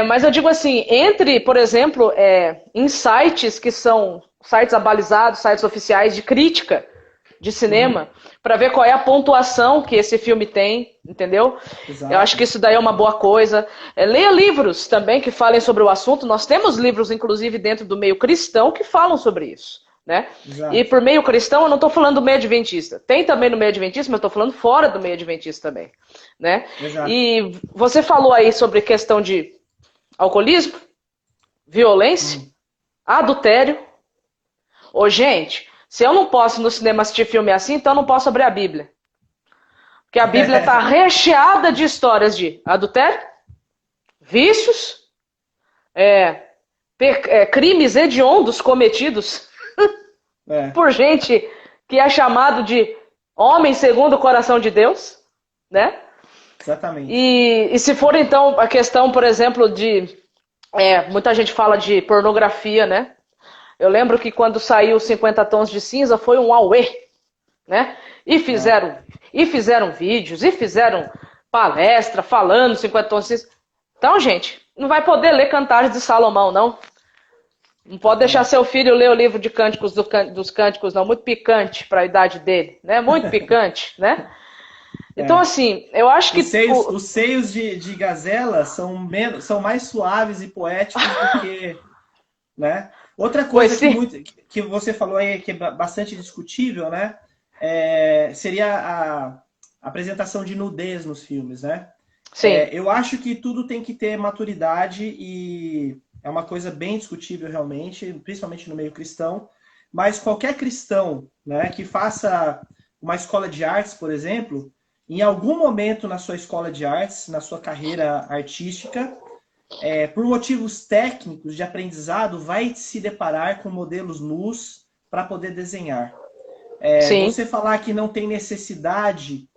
Mas eu digo assim, entre, por exemplo, em sites que são sites abalizados, sites oficiais de crítica de Uhum, cinema, para ver qual é a pontuação que esse filme tem, entendeu? Eu acho que exato, isso daí é uma boa coisa. Leia livros também que falem sobre o assunto. Nós temos livros, inclusive, dentro do meio cristão que falam sobre isso. Né? E exato, por meio cristão, eu não estou falando do meio adventista. Tem também no meio adventista, mas eu estou falando fora do meio adventista também. Né? exato. E você falou aí sobre questão de alcoolismo, violência, Hum. adultério. Ô, gente, se eu não posso no cinema assistir filme assim, então eu não posso abrir a Bíblia. Porque a Bíblia está recheada de histórias de adultério, vícios, crimes hediondos cometidos É, por gente que é chamado de homem segundo o coração de Deus, né? exatamente. E se for então a questão, por exemplo, de muita gente fala de pornografia, né? Eu lembro que quando saiu 50 Tons de Cinza foi um auê, né? E É, fizeram, e fizeram vídeos, e fizeram palestra falando 50 Tons de Cinza. Então, gente, não vai poder ler Cantares de Salomão, não. Não pode deixar é, seu filho ler o livro de cânticos dos cânticos, não. Muito picante para a idade dele, né? Muito picante, né? Então, é. assim, eu acho Os que seios, os seios de Gazela são mais suaves e poéticos do que, né? Outra pois coisa sim, que você falou aí que é bastante discutível, né? Seria a apresentação de nudez nos filmes, né? sim, Eu acho que tudo tem que ter maturidade e é uma coisa bem discutível realmente, principalmente no meio cristão. Mas qualquer cristão, né, que faça uma escola de artes, por exemplo, em algum momento na sua escola de artes, na sua carreira artística, por motivos técnicos de aprendizado, vai se deparar com modelos nus para poder desenhar. sim, Você falar que não tem necessidade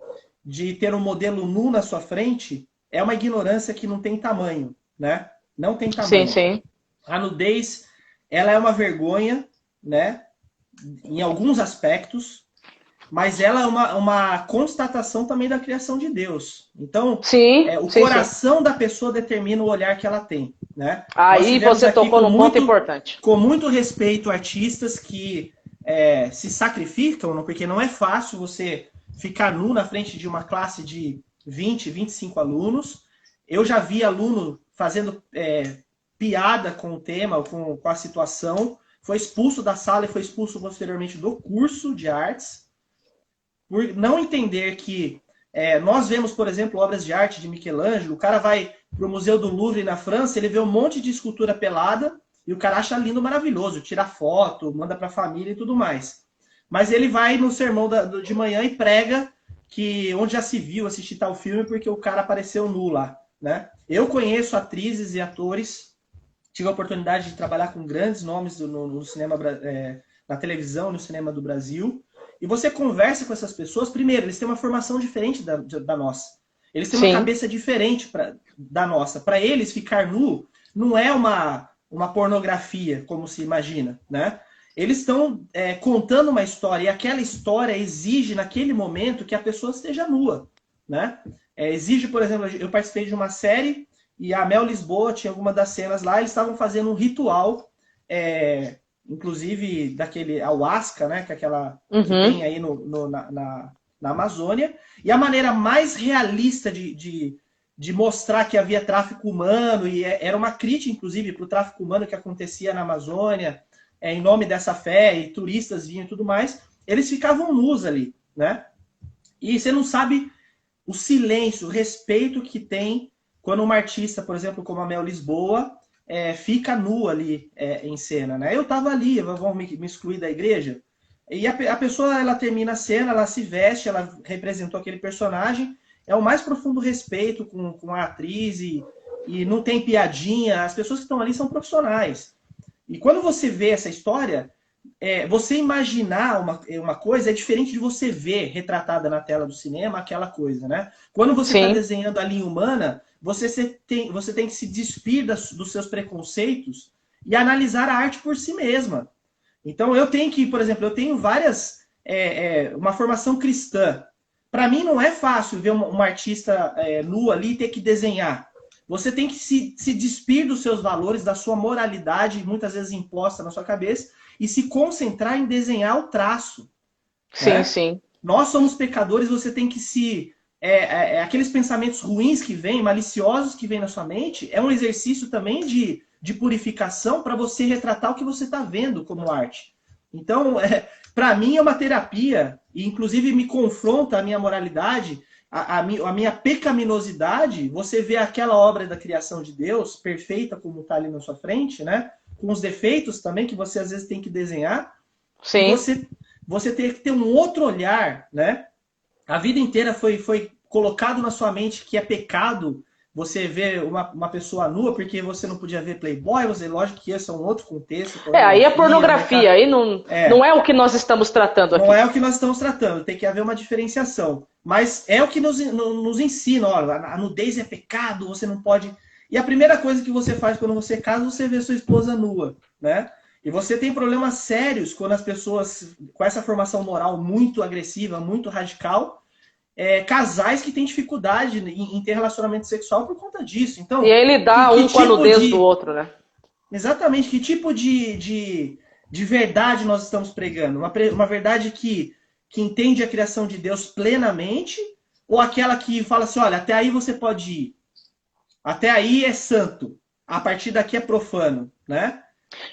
de ter um modelo nu na sua frente é uma ignorância que não tem tamanho, né? Não tem sim, tamanho. sim, A nudez, ela é uma vergonha, né? Em alguns aspectos. mas ela é uma constatação também da criação de Deus. Então, Sim, o sim, sim. coração da pessoa determina o olhar que ela tem, né? Nós Aí tivemos você aqui tocou num ponto importante. com muito respeito artistas que se sacrificam, porque não é fácil você ficar nu na frente de uma classe de 20, 25 alunos. Eu já vi aluno fazendo piada com o tema, com a situação, foi expulso da sala e foi expulso posteriormente do curso de artes, por não entender que nós vemos, por exemplo, obras de arte de Michelangelo, o cara vai para o Museu do Louvre na França, ele vê um monte de escultura pelada e o cara acha lindo, maravilhoso, tira foto, manda para a família e tudo mais. Mas ele vai no sermão de manhã e prega que onde já se viu assistir tal filme porque o cara apareceu nu lá, né? Eu conheço atrizes e atores, tive a oportunidade de trabalhar com grandes nomes no cinema, na televisão, no cinema do Brasil. E você conversa com essas pessoas, primeiro, eles têm uma formação diferente da nossa. Eles têm uma Sim, cabeça diferente da nossa. Para eles, ficar nu não é uma pornografia, como se imagina, né? Eles estão contando uma história e aquela história exige, naquele momento, que a pessoa esteja nua, né? Exige, por exemplo, eu participei de uma série e a Mel Lisboa tinha alguma das cenas lá, eles estavam fazendo um ritual, inclusive daquele ayahuasca, né? Que é aquela que uhum, tem aí na Amazônia. E a maneira mais realista de mostrar que havia tráfico humano, e era uma crítica, inclusive, para o tráfico humano que acontecia na Amazônia, em nome dessa fé, e turistas vinham e tudo mais, eles ficavam nus ali, né? E você não sabe o silêncio, o respeito que tem quando uma artista, por exemplo, como a Mel Lisboa, fica nua ali em cena, né? Eu estava ali, vão me excluir da igreja, e a pessoa, ela termina a cena, ela se veste, ela representou aquele personagem, é o mais profundo respeito com a atriz, e não tem piadinha, as pessoas que estão ali são profissionais. E quando você vê essa história, você imaginar uma coisa é diferente de você ver retratada na tela do cinema aquela coisa, né? Quando você está sim. desenhando a linha humana, você tem que se despir dos seus preconceitos e analisar a arte por si mesma. Então eu tenho que, por exemplo, eu tenho uma formação cristã. Para mim não é fácil ver uma artista nua ali e ter que desenhar. Você tem que se despir dos seus valores, da sua moralidade, muitas vezes imposta na sua cabeça, e se concentrar em desenhar o traço, Sim, né? sim. Nós somos pecadores, você tem que aqueles pensamentos ruins que vêm, maliciosos que vêm na sua mente, é um exercício também de purificação para você retratar o que você está vendo como arte. Então, para mim é uma terapia, e inclusive me confronta a minha moralidade, a minha pecaminosidade. Você vê aquela obra da criação de Deus, perfeita como está ali na sua frente, né? Com os defeitos também que você às vezes tem que desenhar, e Sim. você tem que ter um outro olhar, né? A vida inteira foi colocado na sua mente que é pecado você ver uma pessoa nua porque você não podia ver Playboy, lógico que esse é um outro contexto, Aí é pornografia, pornografia, mercado. aí não, não é o que nós estamos tratando Não aqui. é o que nós estamos tratando, tem que haver uma diferenciação. Mas é o que nos ensina, ó, a nudez é pecado, você não pode. E a primeira coisa que você faz quando você casa, você vê sua esposa nua, né? E você tem problemas sérios quando as pessoas, com essa formação moral muito agressiva, muito radical, casais que têm dificuldade em ter relacionamento sexual por conta disso. E Então, aí ele dá que um com a tipo nudez do de. outro, né? Exatamente, que tipo de verdade nós estamos pregando? Uma verdade que entende a criação de Deus plenamente, ou aquela que fala assim, olha, até aí você pode ir, até aí é santo, a partir daqui é profano, né?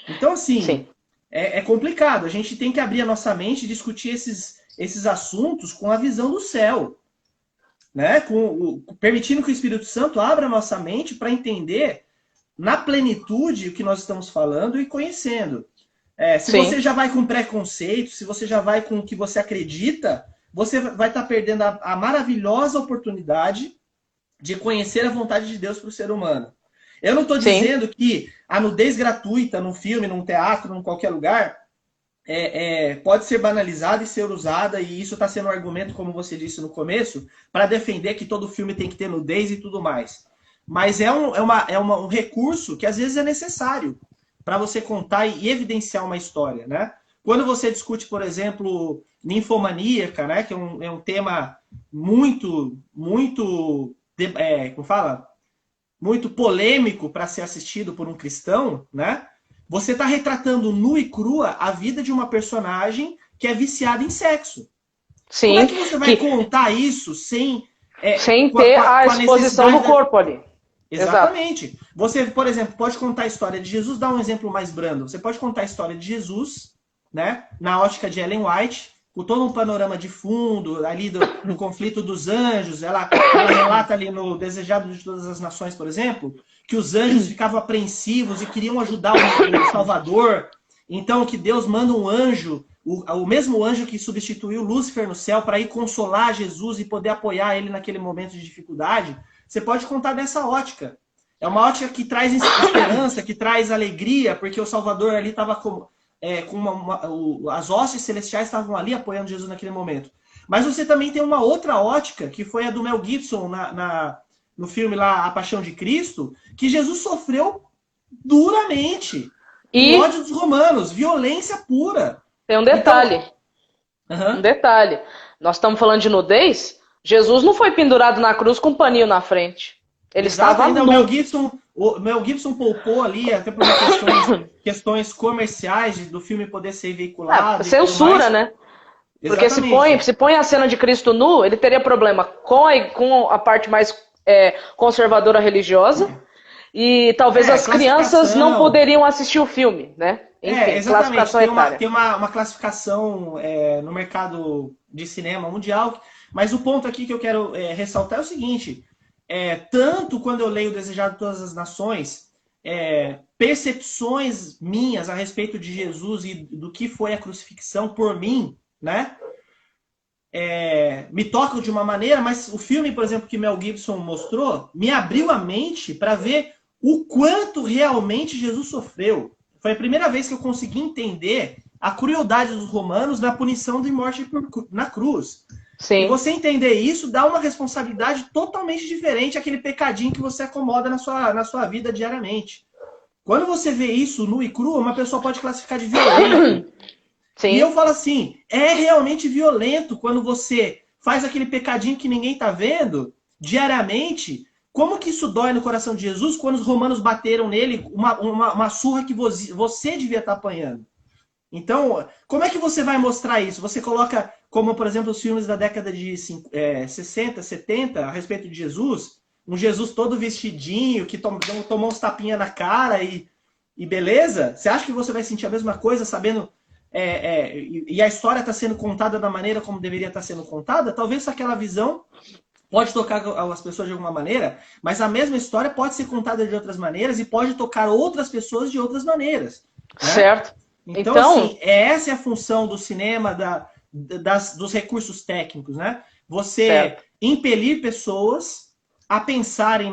Então, assim, Sim. é complicado. A gente tem que abrir a nossa mente e discutir esses assuntos com a visão do céu, né? Permitindo que o Espírito Santo abra a nossa mente para entender na plenitude o que nós estamos falando e conhecendo. Se Sim. você já vai com preconceito, se você já vai com o que você acredita, você vai estar perdendo a maravilhosa oportunidade de conhecer a vontade de Deus para o ser humano. Eu não estou Sim. dizendo que a nudez gratuita num filme, num teatro, em qualquer lugar, pode ser banalizada e ser usada, e isso está sendo um argumento, como você disse no começo, para defender que todo filme tem que ter nudez e tudo mais. Mas um recurso que às vezes é necessário para você contar e evidenciar uma história, né? Quando você discute, por exemplo, ninfomaníaca, né? Que é um tema muito, como fala? Muito polêmico para ser assistido por um cristão, né? Você está retratando nua e crua a vida de uma personagem que é viciada em sexo. Como é Sim, que você vai contar isso sem ter a exposição do corpo ali. Exato. Exatamente. Você, por exemplo, pode contar a história de Jesus, dar um exemplo mais brando. Você pode contar a história de Jesus, né, na ótica de Ellen White, com todo um panorama de fundo, ali do conflito dos anjos. Ela relata ali no Desejado de Todas as Nações, por exemplo, que os anjos ficavam apreensivos e queriam ajudar o Salvador. Então, que Deus manda um anjo, o mesmo anjo que substituiu Lúcifer no céu, para ir consolar Jesus e poder apoiar ele naquele momento de dificuldade. Você pode contar dessa ótica. É uma ótica que traz esperança, que traz alegria, porque o Salvador ali estava com as hostes celestiais estavam ali apoiando Jesus naquele momento. Mas você também tem uma outra ótica, que foi a do Mel Gibson no filme lá A Paixão de Cristo, que Jesus sofreu duramente. E o ódio dos romanos, violência pura. Tem um detalhe. Então, um detalhe. Nós estamos falando de nudez. Jesus não foi pendurado na cruz com um paninho na frente. Ele estava nu. O Mel Gibson poupou ali, até por questões comerciais do filme poder ser veiculado. Censura, né? Porque se põe a cena de Cristo nu, ele teria problema com a parte mais conservadora religiosa. E talvez as crianças não poderiam assistir o filme, né? Enfim, exatamente. Classificação etária. Tem uma classificação no mercado de cinema mundial. Mas o ponto aqui que eu quero ressaltar é o seguinte: tanto quando eu leio Desejado de Todas as Nações, percepções minhas a respeito de Jesus e do que foi a crucifixão por mim, né? Me tocam de uma maneira, mas o filme, por exemplo, que Mel Gibson mostrou, me abriu a mente para ver o quanto realmente Jesus sofreu. Foi a primeira vez que eu consegui entender a crueldade dos romanos na punição de morte na cruz. Sim. E você entender isso dá uma responsabilidade totalmente diferente àquele pecadinho que você acomoda na sua vida diariamente. Quando você vê isso nu e cru, uma pessoa pode classificar de violento. Sim. E eu falo assim, é realmente violento quando você faz aquele pecadinho que ninguém tá vendo diariamente. Como que isso dói no coração de Jesus quando os romanos bateram nele uma surra que você devia estar apanhando? Então, como é que você vai mostrar isso? Você coloca, como por exemplo, os filmes da década de 60, 70, a respeito de Jesus, um Jesus todo vestidinho, que tomou uns tapinhas na cara e beleza? Você acha que você vai sentir a mesma coisa sabendo... e a história está sendo contada da maneira como deveria estar sendo contada? Talvez aquela visão pode tocar as pessoas de alguma maneira, mas a mesma história pode ser contada de outras maneiras e pode tocar outras pessoas de outras maneiras. Né? Certo. Então, assim, essa é a função do cinema, dos recursos técnicos, né? Você impelir pessoas a pensarem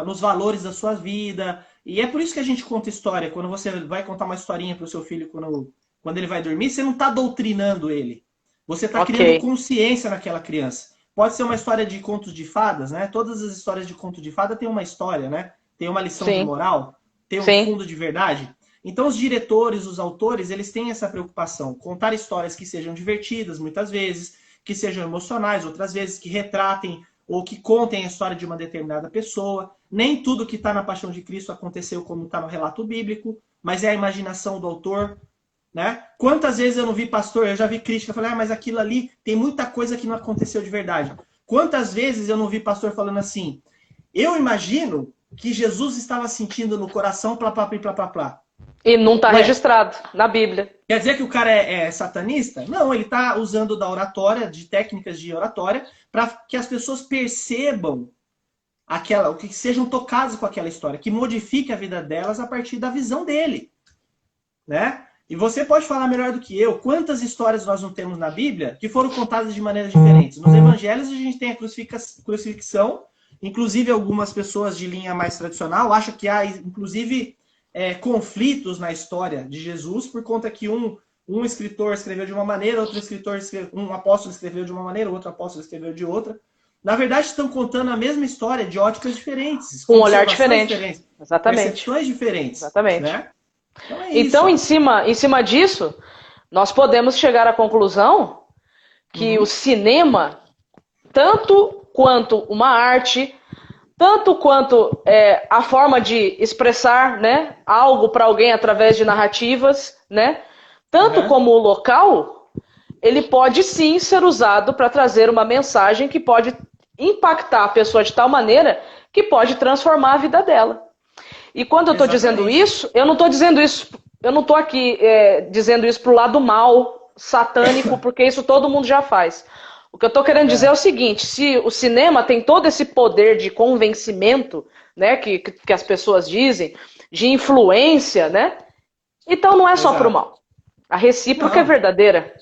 nos valores da sua vida. E é por isso que a gente conta história. Quando você vai contar uma historinha para o seu filho quando ele vai dormir, você não está doutrinando ele. Você está criando consciência naquela criança. Pode ser uma história de contos de fadas, né? Todas as histórias de conto de fada têm uma história, né? Tem uma lição de moral, tem um fundo de verdade. Então os diretores, os autores, eles têm essa preocupação. Contar histórias que sejam divertidas, muitas vezes, que sejam emocionais, outras vezes, que retratem ou que contem a história de uma determinada pessoa. Nem tudo que está na Paixão de Cristo aconteceu como está no relato bíblico, mas é a imaginação do autor. Né? Quantas vezes eu não vi pastor, eu já vi crítica, falei, mas aquilo ali tem muita coisa que não aconteceu de verdade. Quantas vezes eu não vi pastor falando assim, eu imagino que Jesus estava sentindo no coração plá, plá, plá, plá, plá. E não está registrado na Bíblia. Quer dizer que o cara é satanista? Não, ele está usando da oratória, de técnicas de oratória, para que as pessoas percebam que sejam tocadas com aquela história, que modifique a vida delas a partir da visão dele. Né? E você pode falar melhor do que eu, quantas histórias nós não temos na Bíblia que foram contadas de maneiras diferentes. Nos evangelhos a gente tem a crucifixão, inclusive algumas pessoas de linha mais tradicional acham que há, inclusive, conflitos na história de Jesus, por conta que um escritor escreveu de uma maneira, um apóstolo escreveu de uma maneira, outro apóstolo escreveu de outra. Na verdade, estão contando a mesma história de óticas diferentes. Um olhar diferente. Exatamente. Percepções diferentes. Exatamente. Né? Então, em cima disso, nós podemos chegar à conclusão que o cinema, tanto quanto uma arte, tanto quanto a forma de expressar, né, algo para alguém através de narrativas, né, tanto Aham. como o local, ele pode sim ser usado para trazer uma mensagem que pode impactar a pessoa de tal maneira que pode transformar a vida dela. E quando eu estou dizendo Exatamente. isso, eu não estou dizendo isso, eu não estou aqui dizendo isso pro lado mal, satânico, porque isso todo mundo já faz. O que eu estou querendo dizer é É, o seguinte: se o cinema tem todo esse poder de convencimento, né, que as pessoas dizem, de influência, né, então não é só pro exato. mal. A recíproca é Não, verdadeira.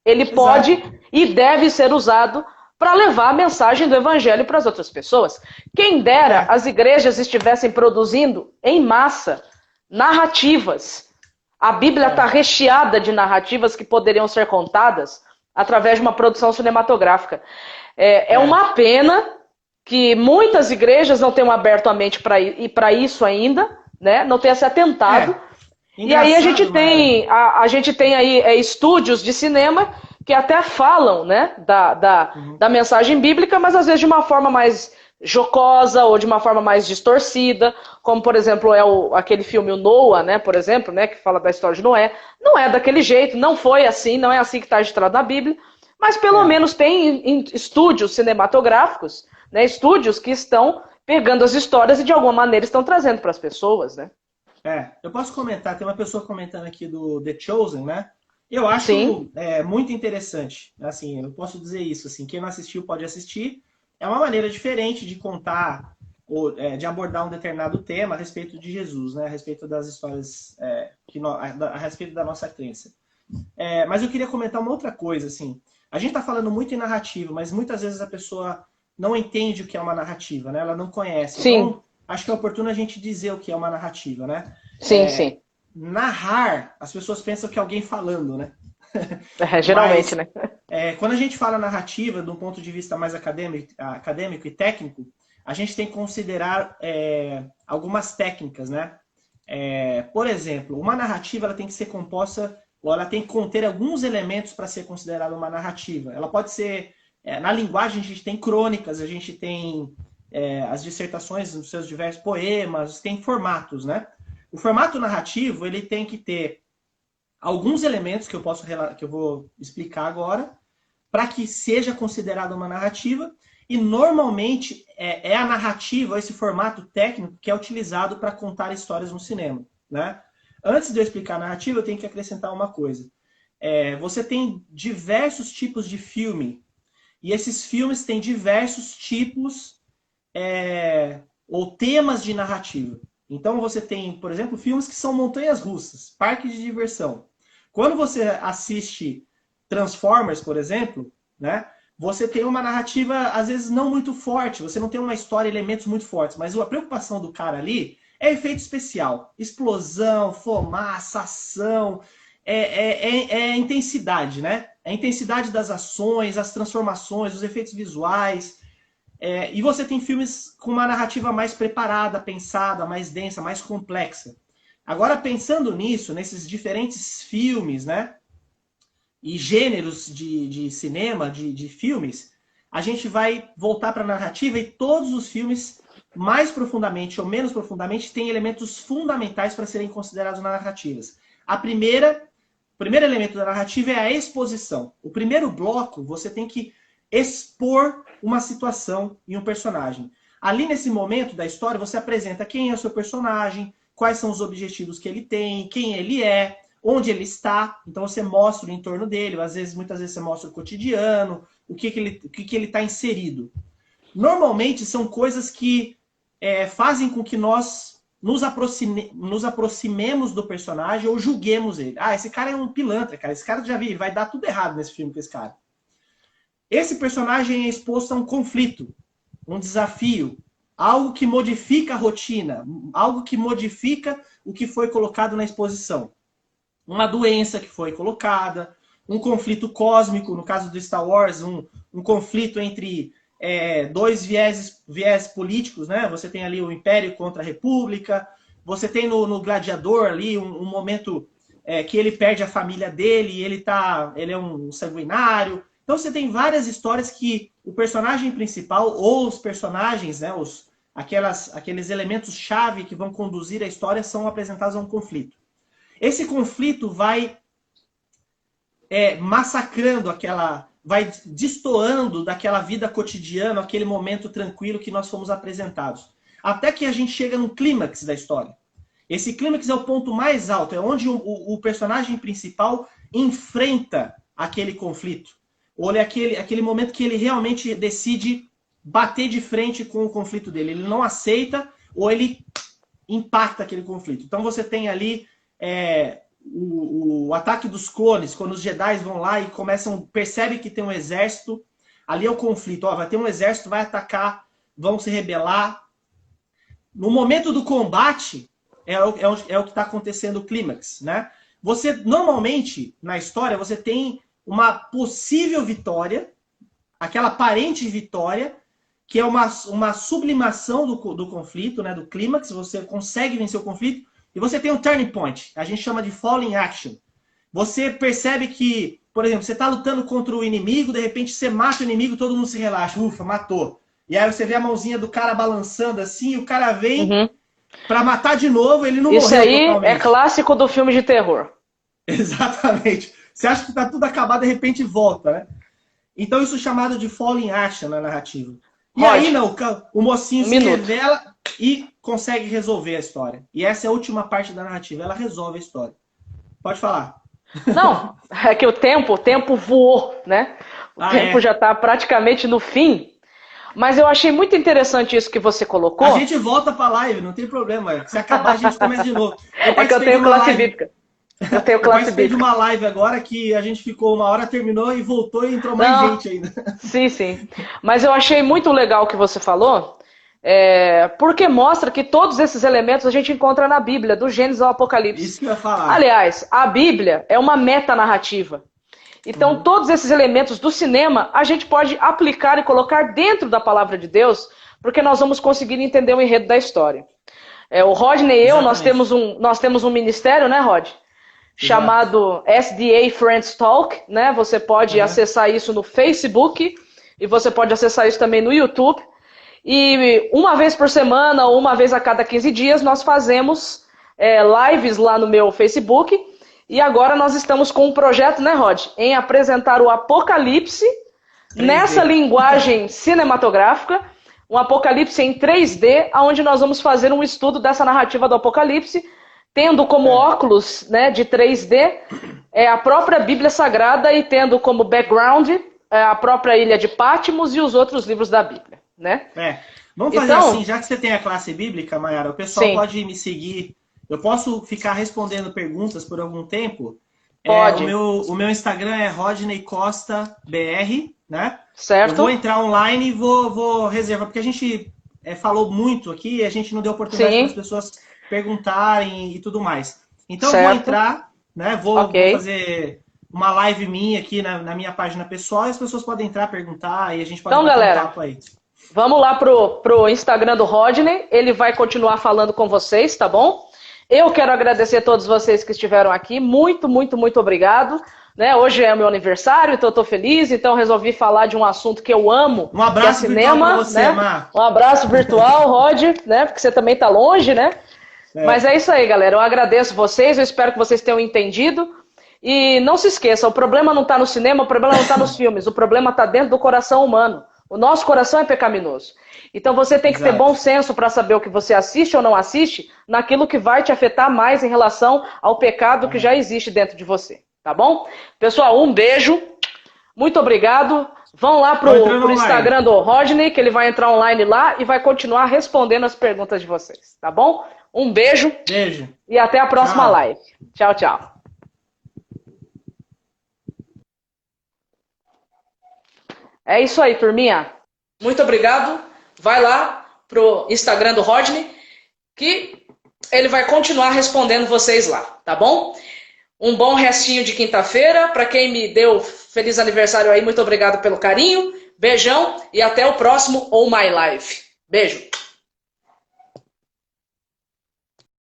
Ele exato. pode e deve ser usado para levar a mensagem do evangelho para as outras pessoas. Quem dera É, as igrejas estivessem produzindo em massa narrativas. A Bíblia está é, recheada de narrativas que poderiam ser contadas através de uma produção cinematográfica. É é, uma pena que muitas igrejas não tenham aberto a mente para isso ainda, né? Não tenha se atentado. é. E aí Engraçado, Mayra. a gente tem aí estúdios de cinema que até falam, né, Uhum. da mensagem bíblica, mas às vezes de uma forma mais jocosa ou de uma forma mais distorcida, como por exemplo aquele filme o Noah, né, por exemplo, né, que fala da história de Noé. Não é daquele jeito, não foi assim, não é assim que está registrado na Bíblia, mas pelo É, menos tem estúdios cinematográficos, né, estúdios que estão pegando as histórias e de alguma maneira estão trazendo para as pessoas, né? eu posso comentar, tem uma pessoa comentando aqui do The Chosen, né? Eu Sim, acho muito interessante. Assim, eu posso dizer isso, assim, quem não assistiu pode assistir. É uma maneira diferente de contar ou de abordar um determinado tema a respeito de Jesus, né? A respeito das histórias a respeito da nossa crença. Mas eu queria comentar uma outra coisa, assim. A gente está falando muito em narrativa, mas muitas vezes a pessoa não entende o que é uma narrativa, né? Ela não conhece. sim, Então, acho que é oportuno a gente dizer o que é uma narrativa, né? sim, É, sim. narrar, as pessoas pensam que é alguém falando, né? Geralmente, Mas né? quando a gente fala narrativa, de um ponto de vista mais acadêmico e técnico, a gente tem que considerar algumas técnicas, né? Por exemplo, uma narrativa ela tem que ser composta, ou ela tem que conter alguns elementos para ser considerada uma narrativa. Ela pode ser, na linguagem a gente tem crônicas, a gente tem as dissertações nos seus diversos poemas, tem formatos, né? O formato narrativo ele tem que ter alguns elementos que eu vou explicar agora, para que seja considerada uma narrativa. E normalmente é a narrativa, esse formato técnico, que é utilizado para contar histórias no cinema. Né? Antes de eu explicar a narrativa, eu tenho que acrescentar uma coisa. Você tem diversos tipos de filme, e esses filmes têm diversos tipos ou temas de narrativa. Então você tem, por exemplo, filmes que são montanhas russas, parques de diversão. Quando você assiste Transformers, por exemplo, né, você tem uma narrativa às vezes não muito forte, você não tem uma história, elementos muito fortes, mas a preocupação do cara ali é efeito especial, explosão, fumaça, ação, é intensidade, né? É a intensidade das ações, as transformações, os efeitos visuais. E você tem filmes com uma narrativa mais preparada, pensada, mais densa, mais complexa. Agora, pensando nisso, nesses diferentes filmes, né? E gêneros de cinema, de filmes, a gente vai voltar para a narrativa e todos os filmes, mais profundamente ou menos profundamente, têm elementos fundamentais para serem considerados narrativas. O primeiro elemento da narrativa é a exposição. O primeiro bloco, você tem que expor uma situação e um personagem. Ali nesse momento da história, você apresenta quem é o seu personagem, quais são os objetivos que ele tem, quem ele é, onde ele está. Então você mostra o entorno dele, muitas vezes você mostra o cotidiano, o que ele está inserido. Normalmente são coisas que fazem com que nós nos aproximemos do personagem ou julguemos ele. Ah, esse cara é um pilantra, cara. Esse cara já vi, vai dar tudo errado nesse filme com esse cara. Esse personagem é exposto a um conflito, um desafio, algo que modifica a rotina, algo que modifica o que foi colocado na exposição. Uma doença que foi colocada, um conflito cósmico, no caso do Star Wars, um conflito entre dois viés políticos, né? Você tem ali o Império contra a República, você tem no Gladiador ali momento que ele perde a família dele, ele é um sanguinário. Então você tem várias histórias que o personagem principal ou os personagens, né, aqueles elementos-chave que vão conduzir a história são apresentados a um conflito. Esse conflito vai massacrando vai destoando daquela vida cotidiana, aquele momento tranquilo que nós fomos apresentados. Até que a gente chega no clímax da história. Esse clímax é o ponto mais alto, é onde o personagem principal enfrenta aquele conflito. Ou é aquele momento que ele realmente decide bater de frente com o conflito dele. Ele não aceita ou ele impacta aquele conflito. Então você tem ali o ataque dos clones, quando os Jedi vão lá e percebe que tem um exército, ali é o conflito. Vai ter um exército, vai atacar, vão se rebelar. No momento do combate, é o que está acontecendo o clímax, né? Você, normalmente, na história, você tem uma possível vitória, aquela aparente vitória, que é uma sublimação do conflito, né, do clímax, você consegue vencer o conflito, e você tem um turning point, a gente chama de falling action. Você percebe que, por exemplo, você está lutando contra o inimigo, de repente você mata o inimigo, todo mundo se relaxa, ufa, matou. E aí você vê a mãozinha do cara balançando assim, e o cara vem pra matar de novo, ele não morreu totalmente. Isso aí é clássico do filme de terror. Exatamente. Você acha que tá tudo acabado, de repente volta, né? Então isso é chamado de falling action na narrativa. E aí, não, o mocinho se revela e consegue resolver a história. E essa é a última parte da narrativa, ela resolve a história. Pode falar. Não, é que o tempo voou, né? O tempo já tá praticamente no fim. Mas eu achei muito interessante isso que você colocou. A gente volta pra live, não tem problema. Se acabar, a gente começa de novo. É que eu tenho classe bíblica. Eu tenho classe bíblica. De uma live agora que a gente ficou uma hora, terminou e voltou e entrou mais gente ainda. Sim, sim. Mas eu achei muito legal o que você falou, porque mostra que todos esses elementos a gente encontra na Bíblia, do Gênesis ao Apocalipse. Isso que eu ia falar. Aliás, a Bíblia é uma metanarrativa. Então, todos esses elementos do cinema, a gente pode aplicar e colocar dentro da palavra de Deus, porque nós vamos conseguir entender o enredo da história. O Rodney e eu, nós temos um ministério, né, Rod? Chamado SDA Friends Talk, né? Você pode acessar isso no Facebook e você pode acessar isso também no YouTube. E uma vez por semana ou uma vez a cada 15 dias nós fazemos lives lá no meu Facebook. E agora nós estamos com um projeto, né, Rod? Em apresentar o Apocalipse 3D. Nessa linguagem cinematográfica, um Apocalipse em 3D, onde nós vamos fazer um estudo dessa narrativa do Apocalipse, tendo como óculos, né, de 3D a própria Bíblia Sagrada e tendo como background a própria Ilha de Patmos e os outros livros da Bíblia, né? Vamos fazer assim, já que você tem a classe bíblica, Mayara, o pessoal pode me seguir. Eu posso ficar respondendo perguntas por algum tempo? Pode. O meu Instagram é Rodney Costa BR, né? Certo. Eu vou entrar online e vou reservar, porque a gente falou muito aqui e a gente não deu oportunidade para as pessoas perguntarem e tudo mais. Então eu vou entrar, né? Vou fazer uma live minha aqui na minha página pessoal e as pessoas podem entrar, perguntar e a gente pode bater um papo aí. Vamos lá pro Instagram do Rodney, ele vai continuar falando com vocês, tá bom? Eu quero agradecer a todos vocês que estiveram aqui, muito, muito, muito obrigado. Né? Hoje é o meu aniversário, então eu tô feliz, então resolvi falar de um assunto que eu amo, um abraço que é cinema, virtual pra você, né? Mar. Um abraço virtual, Rod, né? Porque você também tá longe, né? Mas é isso aí, galera. Eu agradeço vocês, eu espero que vocês tenham entendido. E não se esqueça, o problema não está no cinema, o problema não está nos filmes, o problema está dentro do coração humano. O nosso coração é pecaminoso. Então você tem que ter bom senso para saber o que você assiste ou não assiste naquilo que vai te afetar mais em relação ao pecado que já existe dentro de você. Tá bom? Pessoal, um beijo. Muito obrigado. Vão lá pro Instagram do Rodney, que ele vai entrar online lá e vai continuar respondendo as perguntas de vocês. Tá bom? Um beijo. Beijo. E até a próxima live. Tchau, tchau. É isso aí, turminha. Muito obrigado. Vai lá pro Instagram do Rodney, que ele vai continuar respondendo vocês lá, tá bom? Um bom restinho de quinta-feira. Para quem me deu feliz aniversário aí, muito obrigado pelo carinho. Beijão e até o próximo Oh My Life. Beijo.